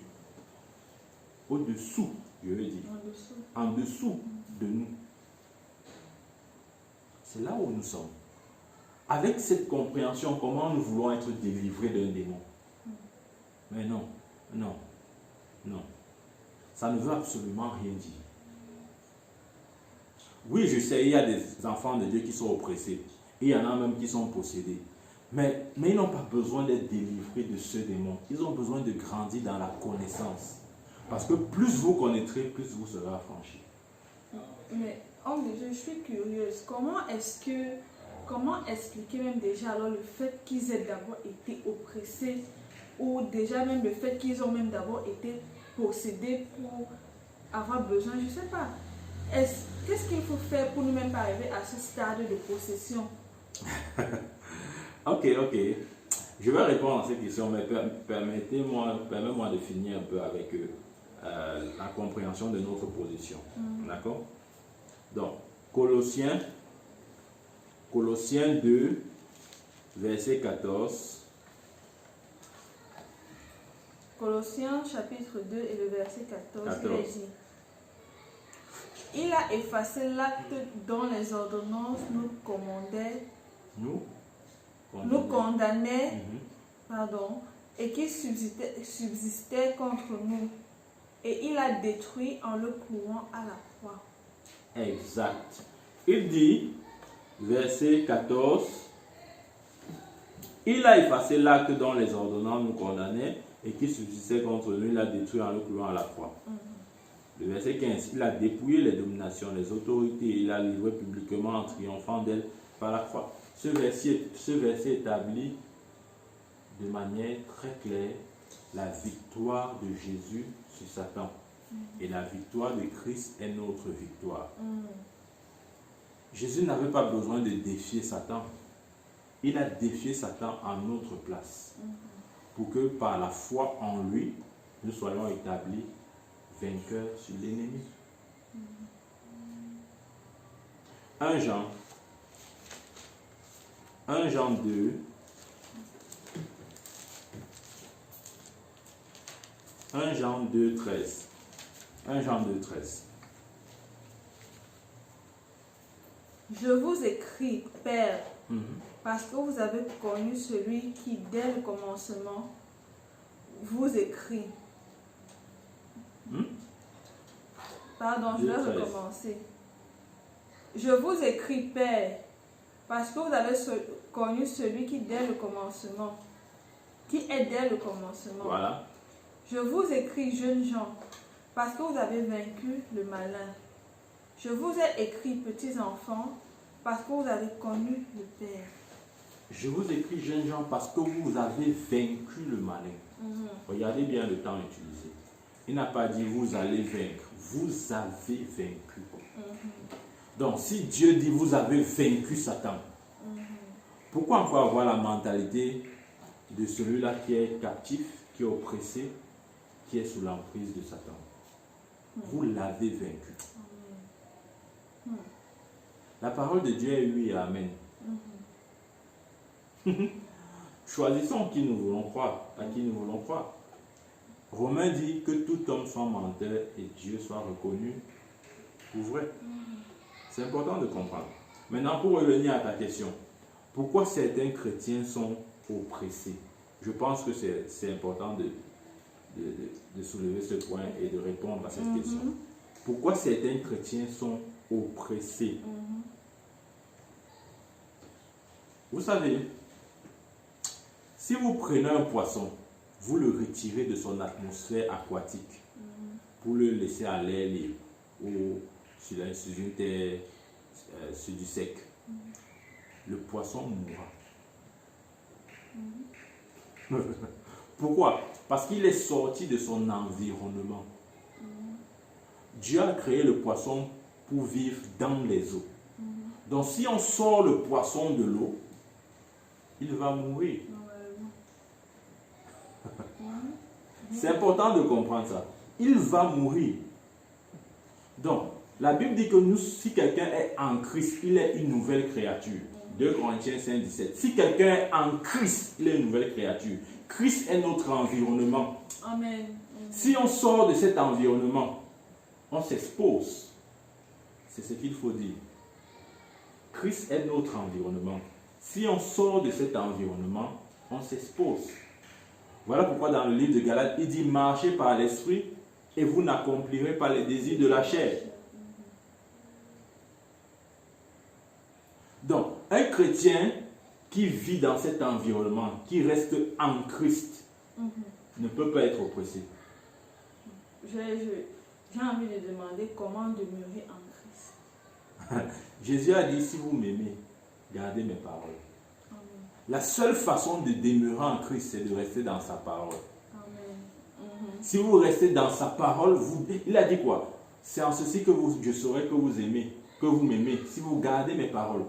Au-dessous, je veux dire. En dessous de nous. C'est là où nous sommes. Avec cette compréhension, comment nous voulons être délivrés d'un démon? Mais non, non, non. Ça ne veut absolument rien dire. Oui, je sais, il y a des enfants de Dieu qui sont oppressés. Et il y en a même qui sont possédés. Mais ils n'ont pas besoin d'être délivrés de ce démon. Ils ont besoin de grandir dans la connaissance. Parce que plus vous connaîtrez, plus vous serez affranchis. Mais, homme de Dieu, je suis curieuse. Comment expliquer même déjà alors le fait qu'ils aient d'abord été oppressés ou déjà même le fait qu'ils ont même d'abord été possédés pour avoir besoin, je ne sais pas. Qu'est-ce qu'il faut faire pour nous-mêmes arriver à ce stade de possession? Ok. Je vais répondre à cette question, mais permettez-moi de finir un peu avec la compréhension de notre position. D'accord? Donc, Colossiens 2, verset 14. Colossiens chapitre 2 et le verset 14. Il est dit: il a effacé l'acte dont les ordonnances nous condamnaient, et qui subsistait contre nous. Et il a détruit en le clouant à la croix. Exact. Il dit, verset 14, il a effacé l'acte dont les ordonnances nous condamnaient et qui subsistait contre nous, il a détruit en le clouant à la croix. Le verset 15. Il a dépouillé les dominations, les autorités. Il a livré publiquement en triomphant d'elles par la croix. Ce verset établit de manière très claire la victoire de Jésus sur Satan. Et la victoire de Christ est notre victoire. Jésus n'avait pas besoin de défier Satan. Il a défié Satan en notre place. Pour que par la foi en lui, nous soyons établis vainqueurs sur l'ennemi. 1 Jean 2. 1 Jean 2, 13. 1 Jean 2, 13. Je vous écris, Père, parce que vous avez connu celui qui, dès le commencement, vous écrit. Pardon, je vais recommencer. Je vous écris, Père, parce que vous avez connu celui qui, dès le commencement, qui est dès le commencement. Voilà. Je vous écris, jeunes gens, parce que vous avez vaincu le malin. Je vous ai écrit, petits enfants, parce que vous avez connu le Père. Je vous écris, jeunes gens, parce que vous avez vaincu le malin. Regardez bien le temps utilisé. Il n'a pas dit vous allez vaincre. Vous avez vaincu. Donc, si Dieu dit vous avez vaincu Satan, pourquoi encore avoir la mentalité de celui-là qui est captif, qui est oppressé, qui est sous l'emprise de Satan? Vous l'avez vaincu. La parole de Dieu est oui et amen. Choisissons qui nous voulons croire, à qui nous voulons croire. Romain dit que tout homme soit menteur et Dieu soit reconnu pour vrai. C'est important de comprendre. Maintenant, pour revenir à ta question, pourquoi certains chrétiens sont oppressés? Je pense que c'est important de soulever ce point et de répondre à cette question. Pourquoi certains chrétiens sont oppressés? Vous savez, si vous prenez un poisson, vous le retirez de son atmosphère aquatique pour le laisser à l'air libre ou sur une terre, sur du sec, le poisson mourra. Pourquoi? Parce qu'il est sorti de son environnement. Dieu a créé le poisson pour vivre dans les eaux. Donc si on sort le poisson de l'eau, il va mourir. C'est important de comprendre ça. Il va mourir. Donc, la Bible dit que nous, si quelqu'un est en Christ, il est une nouvelle créature. 2 Corinthiens 5, 17. Si quelqu'un est en Christ, il est une nouvelle créature. Christ est notre environnement. Amen. Si on sort de cet environnement, on s'expose. C'est ce qu'il faut dire. Christ est notre environnement. Si on sort de cet environnement, on s'expose. Voilà pourquoi dans le livre de Galates, il dit marchez par l'esprit et vous n'accomplirez pas les désirs de la chair. Donc, un chrétien qui vit dans cet environnement, qui reste en Christ, ne peut pas être oppressé. J'ai envie de demander comment demeurer en Christ. Jésus a dit, si vous m'aimez, gardez mes paroles. Amen. La seule façon de demeurer en Christ, c'est de rester dans sa parole. Amen. Si vous restez dans sa parole, il a dit quoi? C'est en ceci que je saurai que vous aimez, que vous m'aimez, si vous gardez mes paroles.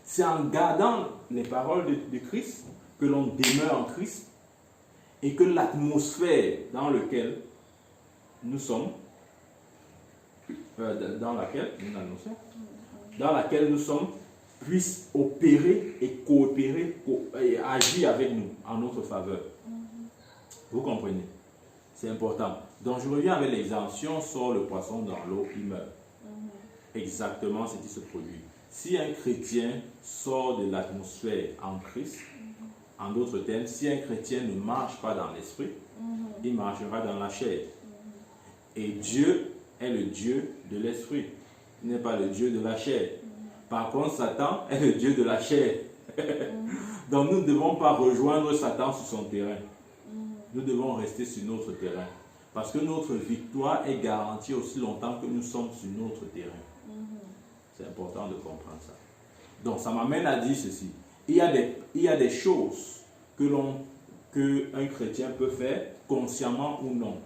C'est en gardant les paroles de Christ que l'on demeure en Christ et que l'atmosphère dans laquelle nous sommes, dans laquelle nous sommes, puisse opérer et coopérer et agir avec nous en notre faveur. Vous comprenez? C'est important. Donc je reviens avec l'exemple. Si on sort le poisson dans l'eau, il meurt. Exactement ce qui se produit. Si un chrétien sort de l'atmosphère en Christ, en d'autres termes, si un chrétien ne marche pas dans l'esprit, il marchera dans la chair. Et Dieu est le Dieu de l'esprit. Il n'est pas le Dieu de la chair. Par contre, Satan est le Dieu de la chair. Donc nous ne devons pas rejoindre Satan sur son terrain. Nous devons rester sur notre terrain. Parce que notre victoire est garantie aussi longtemps que nous sommes sur notre terrain. C'est important de comprendre ça. Donc, ça m'amène à dire ceci. Il y a des choses qu'un chrétien peut faire, consciemment ou non,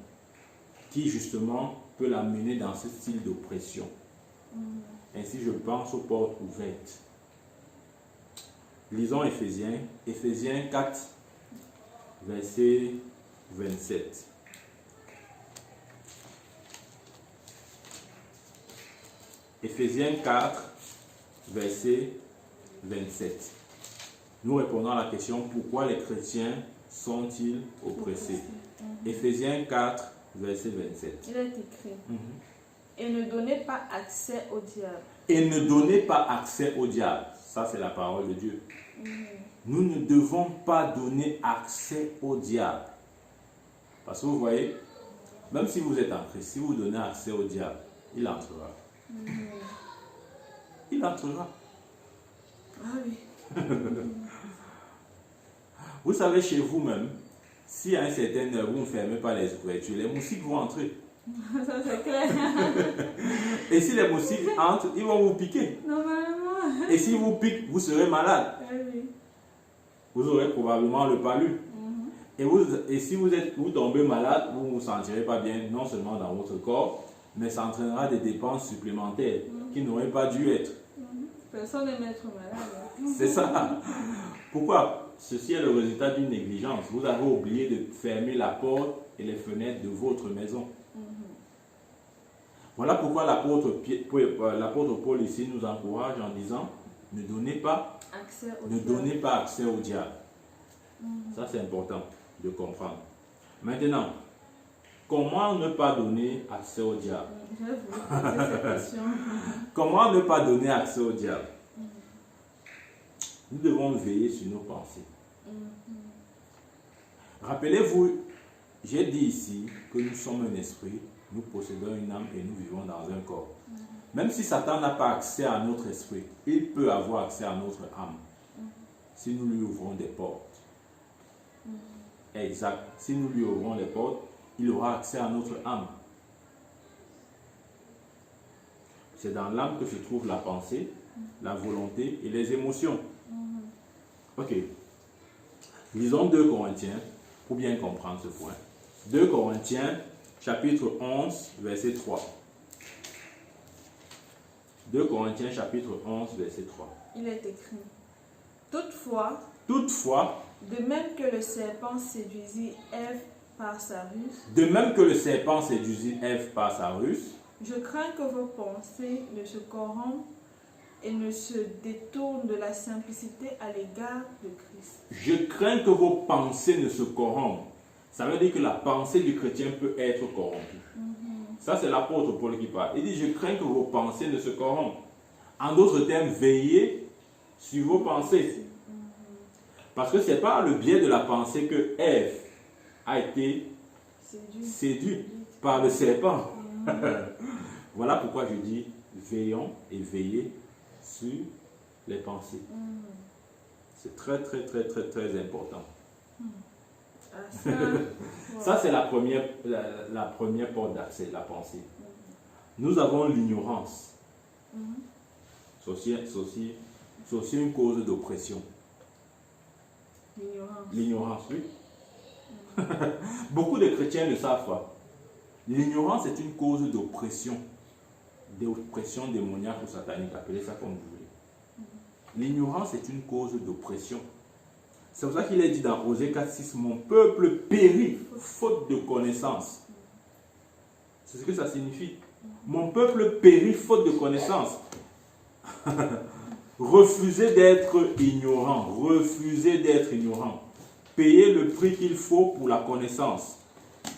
qui justement peut l'amener dans ce style d'oppression. Ainsi, je pense aux portes ouvertes. Lisons Éphésiens 4, verset 27. Éphésiens 4, verset 27. Nous répondons à la question, pourquoi les chrétiens sont-ils oppressés? Éphésiens 4, verset 27. Il est écrit. Et ne donnez pas accès au diable. Et ne donnez pas accès au diable. Ça, c'est la parole de Dieu. Nous ne devons pas donner accès au diable. Parce que vous voyez, même si vous êtes en Christ, si vous donnez accès au diable, il entrera. Il entrera. Ah oui. Vous savez, chez vous-même, si à un certain heure, vous ne fermez pas les ouvertures, les moustiques vont entrer. Ça, c'est clair. Et si les moustiques entrent, ils vont vous piquer. Normalement. Et si vous piquent, vous serez malade. Ah oui. Vous aurez probablement le palu. Et si vous tombez malade, vous ne vous sentirez pas bien, non seulement dans votre corps, mais ça entraînera des dépenses supplémentaires qui n'auraient pas dû être. Personne n'est maître malade. C'est ça. Pourquoi? Ceci est le résultat d'une négligence. Vous avez oublié de fermer la porte et les fenêtres de votre maison. Voilà pourquoi l'apôtre Paul ici nous encourage en disant ne donnez pas accès au diable. Ça, c'est important de comprendre. Maintenant, comment ne pas donner accès au diable? Je vais vous poser cette question. Comment ne pas donner accès au diable? Nous devons veiller sur nos pensées. Rappelez-vous, j'ai dit ici que nous sommes un esprit, nous possédons une âme et nous vivons dans un corps. Même si Satan n'a pas accès à notre esprit, il peut avoir accès à notre âme si nous lui ouvrons des portes. Exact. Si nous lui ouvrons les portes, il aura accès à notre âme. C'est dans l'âme que se trouve la pensée, la volonté et les émotions. Ok. Lisons 2 Corinthiens pour bien comprendre ce point. 2 Corinthiens, chapitre 11, verset 3. 2 Corinthiens, chapitre 11, verset 3. Il est écrit. Toutefois, de même que le serpent séduisit Ève par sa ruse, je crains que vos pensées ne se corrompent et ne se détournent de la simplicité à l'égard de Christ. Je crains que vos pensées ne se corrompent. Ça veut dire que la pensée du chrétien peut être corrompue. Ça, c'est l'apôtre Paul qui parle. Il dit, je crains que vos pensées ne se corrompent. En d'autres termes, veillez sur vos pensées. Parce que ce n'est pas par le biais de la pensée que Ève a été séduite par le serpent. Voilà pourquoi je dis, veillons et veillez sur les pensées. C'est très, très, très, très, très important. Ça, c'est la première porte d'accès, la pensée. Nous avons l'ignorance. C'est aussi une cause d'oppression. L'ignorance, oui. Beaucoup de chrétiens ne savent pas. L'ignorance est une cause d'oppression démoniaque ou satanique, appelez ça comme vous voulez. L'ignorance est une cause d'oppression. C'est pour ça qu'il est dit dans Osée 4:6, mon peuple périt faute de connaissance. C'est ce que ça signifie. Mon peuple périt faute de connaissance. Refusez d'être ignorant. Payez le prix qu'il faut pour la connaissance.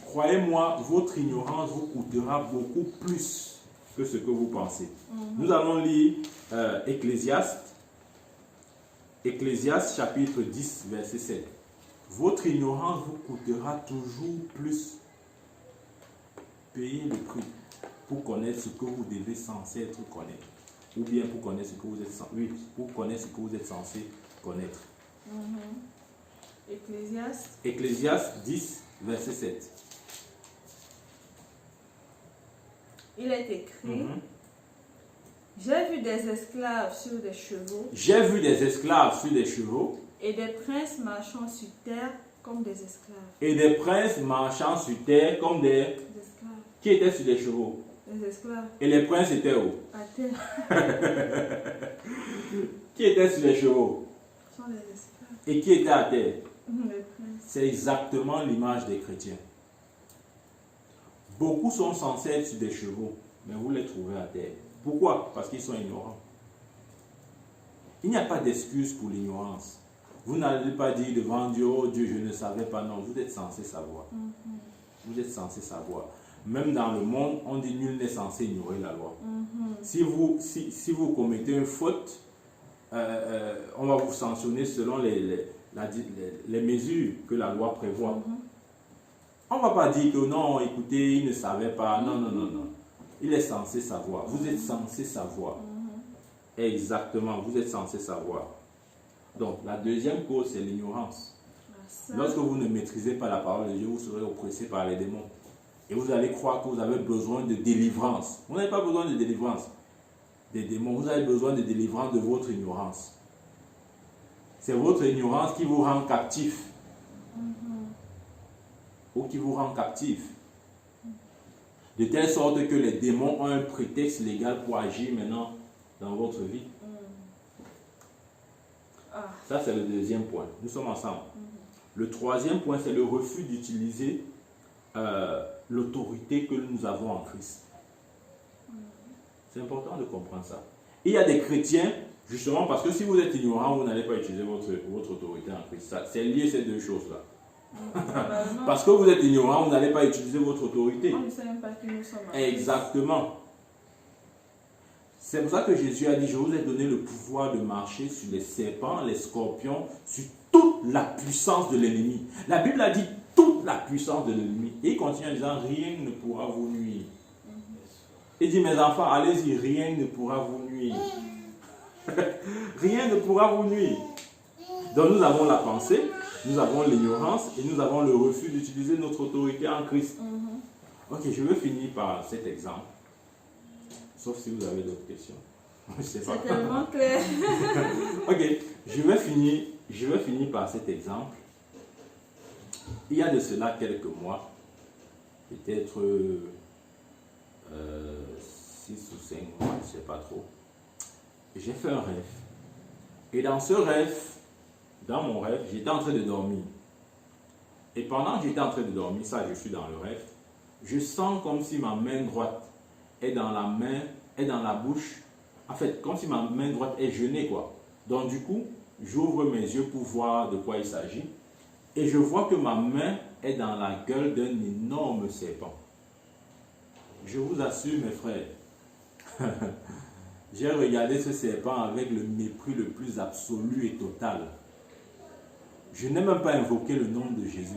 Croyez-moi, votre ignorance vous coûtera beaucoup plus que ce que vous pensez. Nous allons lire Ecclésiaste chapitre 10, verset 7. Votre ignorance vous coûtera toujours plus. Payez le prix pour connaître ce que vous devez censé être connaître. Ou bien pour connaître ce que vous êtes censé connaître. Ecclésiaste 10, verset 7. il est écrit, j'ai vu des esclaves sur des chevaux. J'ai vu des esclaves sur des chevaux. Et des princes marchant sur terre comme des esclaves. Et des princes marchant sur terre comme des esclaves. Qui étaient sur des chevaux? Les esclaves. Et les princes étaient où? À terre. Qui étaient sur les chevaux? Ce sont les esclaves. Et qui était à terre? Les princes. C'est exactement l'image des chrétiens. Beaucoup sont censés être sur des chevaux, mais vous les trouvez à terre. Pourquoi? Parce qu'ils sont ignorants. Il n'y a pas d'excuse pour l'ignorance. Vous n'allez pas dire devant Dieu, oh Dieu, je ne savais pas. Non, vous êtes censé savoir. Vous êtes censé savoir. Même dans le monde, on dit nul n'est censé ignorer la loi. Si vous commettez une faute, on va vous sanctionner selon les mesures que la loi prévoit. On ne va pas dire que non, écoutez, il ne savait pas. Non, non, non, non. Il est censé savoir. Vous êtes censé savoir. Exactement, vous êtes censé savoir. Donc, la deuxième cause, c'est l'ignorance. Lorsque vous ne maîtrisez pas la parole de Dieu, vous serez oppressé par les démons. Et vous allez croire que vous avez besoin de délivrance. Vous n'avez pas besoin de délivrance des démons. Vous avez besoin de délivrance de votre ignorance. C'est votre ignorance qui vous rend captif. Ou qui vous rend captif. De telle sorte que les démons ont un prétexte légal pour agir maintenant dans votre vie. Ça, c'est le deuxième point. Nous sommes ensemble. Le troisième point, c'est le refus d'utiliser l'autorité que nous avons en Christ. C'est important de comprendre ça. Il y a des chrétiens, justement, parce que si vous êtes ignorant, vous n'allez pas utiliser votre autorité en Christ. C'est lié ces deux choses-là. Parce que vous êtes ignorant, vous n'allez pas utiliser votre autorité. On ne sait même pas qui nous sommes. Exactement. C'est pour ça que Jésus a dit, je vous ai donné le pouvoir de marcher sur les serpents, les scorpions, sur toute la puissance de l'ennemi. La Bible a dit toute la puissance de l'ennemi. Et il continue en disant, rien ne pourra vous nuire. Il dit, mes enfants, allez-y, rien ne pourra vous nuire. Rien ne pourra vous nuire. Donc nous avons la pensée, nous avons l'ignorance et nous avons le refus d'utiliser notre autorité en Christ. Ok, je vais finir par cet exemple. Sauf si vous avez d'autres questions. Je sais pas. C'est tellement clair. Ok, je vais finir par cet exemple. Il y a de cela quelques mois, peut-être 6 ou 5 mois, je ne sais pas trop. J'ai fait un rêve. Et dans ce rêve, dans mon rêve, j'étais en train de dormir. Et pendant que j'étais en train de dormir, ça je suis dans le rêve, je sens comme si ma main droite est dans la main, est dans la bouche. En fait, comme si ma main droite est gelée, quoi. Donc du coup, j'ouvre mes yeux pour voir de quoi il s'agit. Et je vois que ma main est dans la gueule d'un énorme serpent. Je vous assure, mes frères, j'ai regardé ce serpent avec le mépris le plus absolu et total. Je n'ai même pas invoqué le nom de Jésus.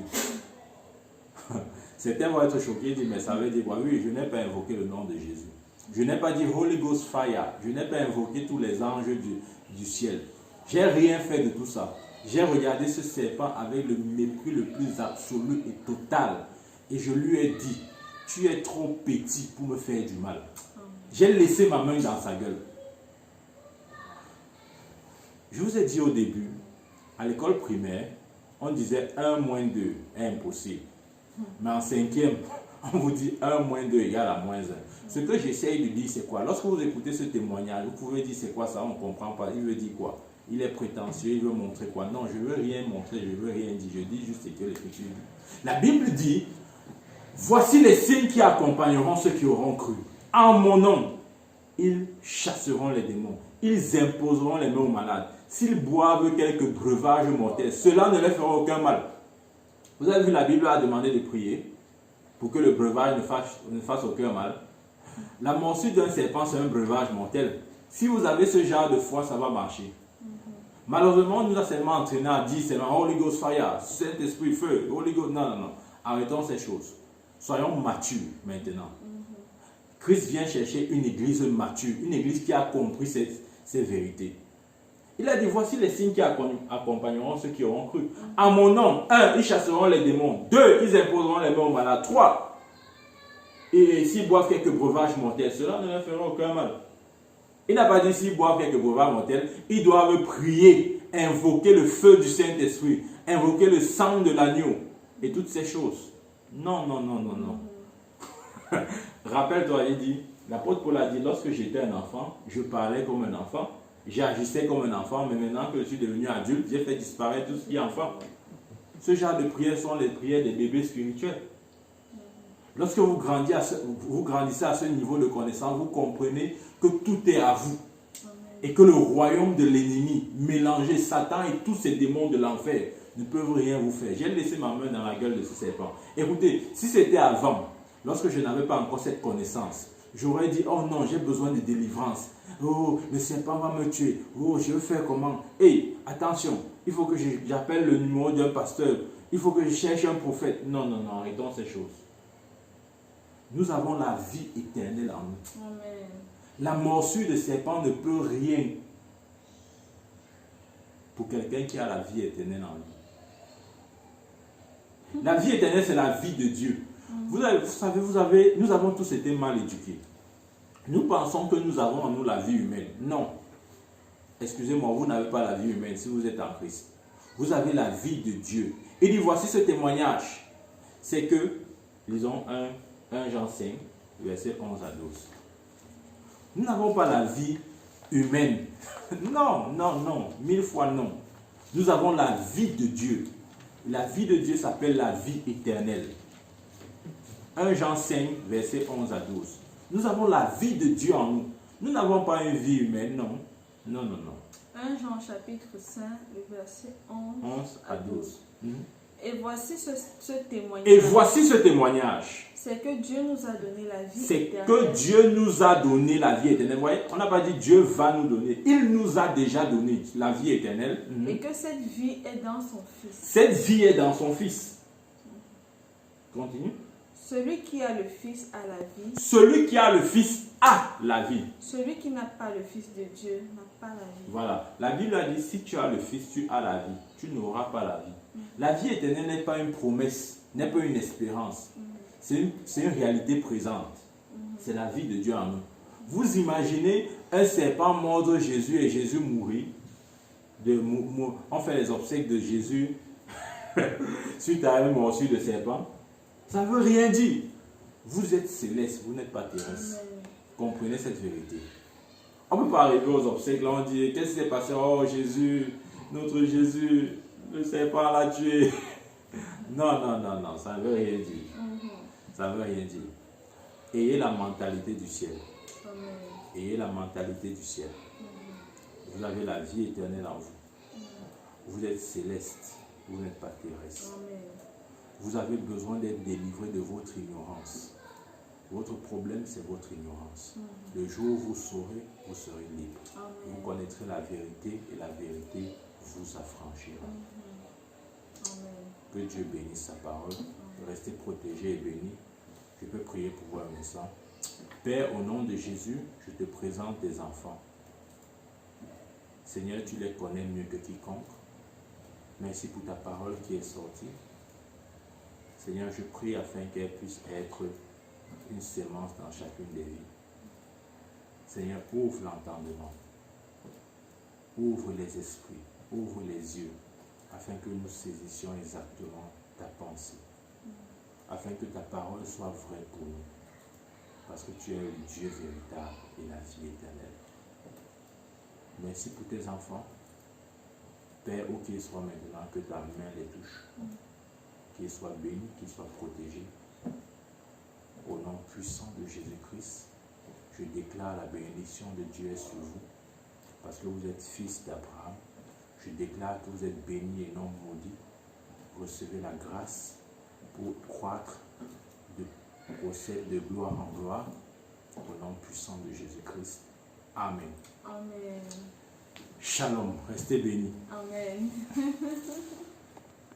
Certains vont être choqués et dire, mais ça veut dire quoi? Oui, je n'ai pas invoqué le nom de Jésus. Je n'ai pas dit Holy Ghost Fire. Je n'ai pas invoqué tous les anges du ciel. J'ai rien fait de tout ça. J'ai regardé ce serpent avec le mépris le plus absolu et total. Et je lui ai dit, tu es trop petit pour me faire du mal. J'ai laissé ma main dans sa gueule. Je vous ai dit au début, à l'école primaire, on disait 1 moins 2 est impossible. Mais en 5e, on vous dit 1 moins 2 égale à moins 1. Ce que j'essaye de dire, c'est quoi? Lorsque vous écoutez ce témoignage, vous pouvez dire c'est quoi ça, on ne comprend pas. Il veut dire quoi? Il est prétentieux, il veut montrer quoi? Non, je ne veux rien montrer, je ne veux rien dire. Je dis juste ce que l'Écriture dit. La Bible dit, voici les signes qui accompagneront ceux qui auront cru. En mon nom, ils chasseront les démons. Ils imposeront les mains aux malades. S'ils boivent quelques breuvages mortels, cela ne leur fera aucun mal. Vous avez vu, la Bible a demandé de prier pour que le breuvage ne fasse aucun mal. La morsure d'un serpent, c'est un breuvage mortel. Si vous avez ce genre de foi, ça va marcher. Malheureusement, on nous a seulement entraîné à dire seulement Holy Ghost Fire, Saint-Esprit, feu, Holy Ghost. Non, non, non. Arrêtons ces choses. Soyons matures maintenant. Christ vient chercher une église mature, une église qui a compris ces vérités. Il a dit, voici les signes qui accompagneront ceux qui auront cru. En mon nom, 1, ils chasseront les démons. 2, ils imposeront les mains aux malades. 3, Et s'ils boivent quelques breuvages mortels, cela ne leur fera aucun mal. Il n'a pas dit s'ils boivent quelques breuvages mortels, ils doivent prier, invoquer le feu du Saint-Esprit, invoquer le sang de l'agneau et toutes ces choses. Non, non, non, non, non. Rappelle-toi, il dit, l'apôtre Paul a dit, lorsque j'étais un enfant, je parlais comme un enfant, j'agissais comme un enfant, mais maintenant que je suis devenu adulte, j'ai fait disparaître tout ce qui est enfant. Ce genre de prières sont les prières des bébés spirituels. Lorsque vous grandissez à ce niveau de connaissance, vous comprenez que tout est à vous. Et que le royaume de l'ennemi, mélangé Satan et tous ces démons de l'enfer, ne peuvent rien vous faire. J'ai laissé ma main dans la gueule de ce serpent. Écoutez, si c'était avant, lorsque je n'avais pas encore cette connaissance, j'aurais dit, oh non, j'ai besoin de délivrance. Oh, le serpent va me tuer. Oh, je vais faire comment? Hey, attention, il faut que j'appelle le numéro d'un pasteur. Il faut que je cherche un prophète. Non, non, non, arrêtons ces choses. Nous avons la vie éternelle en nous. Amen. La morsure de serpent ne peut rien pour quelqu'un qui a la vie éternelle en lui. La vie éternelle, c'est la vie de Dieu. Vous savez, nous avons tous été mal éduqués. Nous pensons que nous avons en nous la vie humaine. Non. Excusez-moi, vous n'avez pas la vie humaine si vous êtes en Christ. Vous avez la vie de Dieu. Il dit, voici ce témoignage. C'est que, lisons 1 Jean 5, versets 11 à 12. Nous n'avons pas la vie humaine. Non, non, non. 1000 fois non. Nous avons la vie de Dieu. La vie de Dieu s'appelle la vie éternelle. 1 Jean 5, versets 11 à 12. Nous avons la vie de Dieu en nous. Nous n'avons pas une vie humaine, non. Non, non, non. 1 Jean chapitre 5, le verset 11 à 12. Et voici ce témoignage. Et voici ce témoignage. C'est que Dieu nous a donné la vie C'est éternelle. que Dieu nous a donné la vie éternelle. Vous voyez, on n'a pas dit Dieu va nous donner. Il nous a déjà donné la vie éternelle. Et que cette vie est dans son Fils. Cette vie est dans son Fils. Continue. Celui qui a le Fils a la vie. Celui qui a le Fils a la vie. Celui qui n'a pas le Fils de Dieu n'a pas la vie. Voilà. La Bible a dit, si tu as le Fils, tu as la vie. Tu n'auras pas la vie. La vie éternelle n'est pas une promesse, n'est pas une espérance. C'est une réalité présente. C'est la vie de Dieu en nous. Vous imaginez un serpent mordre Jésus et Jésus mourir. On fait les obsèques de Jésus suite à une morsure de serpent. Ça ne veut rien dire. Vous êtes céleste, vous n'êtes pas terrestre. Comprenez cette vérité. On ne peut pas arriver aux obsèques, là on dit, qu'est-ce qui s'est passé? Oh Jésus, notre Jésus, le serpent l'a tué. Non, non, non, non, ça ne veut rien dire. Ça ne veut rien dire. Ayez la mentalité du ciel. Ayez la mentalité du ciel. Vous avez la vie éternelle en vous. Vous êtes céleste, vous n'êtes pas terrestre. Vous avez besoin d'être délivré de votre ignorance. Votre problème, c'est votre ignorance. Le jour où vous saurez, vous serez libre. Vous connaîtrez la vérité et la vérité vous affranchira. Que Dieu bénisse sa parole. Restez protégés et bénis. Je peux prier pour vous un instant. Père, au nom de Jésus, je te présente tes enfants. Seigneur, tu les connais mieux que quiconque. Merci pour ta parole qui est sortie. Seigneur, je prie afin qu'elle puisse être une sémence dans chacune des vies. Seigneur, ouvre l'entendement. Ouvre les esprits. Ouvre les yeux. Afin que nous saisissions exactement ta pensée. Afin que ta parole soit vraie pour nous. Parce que tu es le Dieu véritable et la vie éternelle. Merci pour tes enfants. Père, où qu'ils soient maintenant, que ta main les touche. Qu'ils soient bénis, qu'ils soient protégés. Au nom puissant de Jésus-Christ, je déclare la bénédiction de Dieu est sur vous. Parce que vous êtes fils d'Abraham. Je déclare que vous êtes bénis et non maudits. Recevez la grâce pour croître de procès de gloire en gloire. Au nom puissant de Jésus-Christ. Amen. Amen. Shalom. Restez bénis. Amen.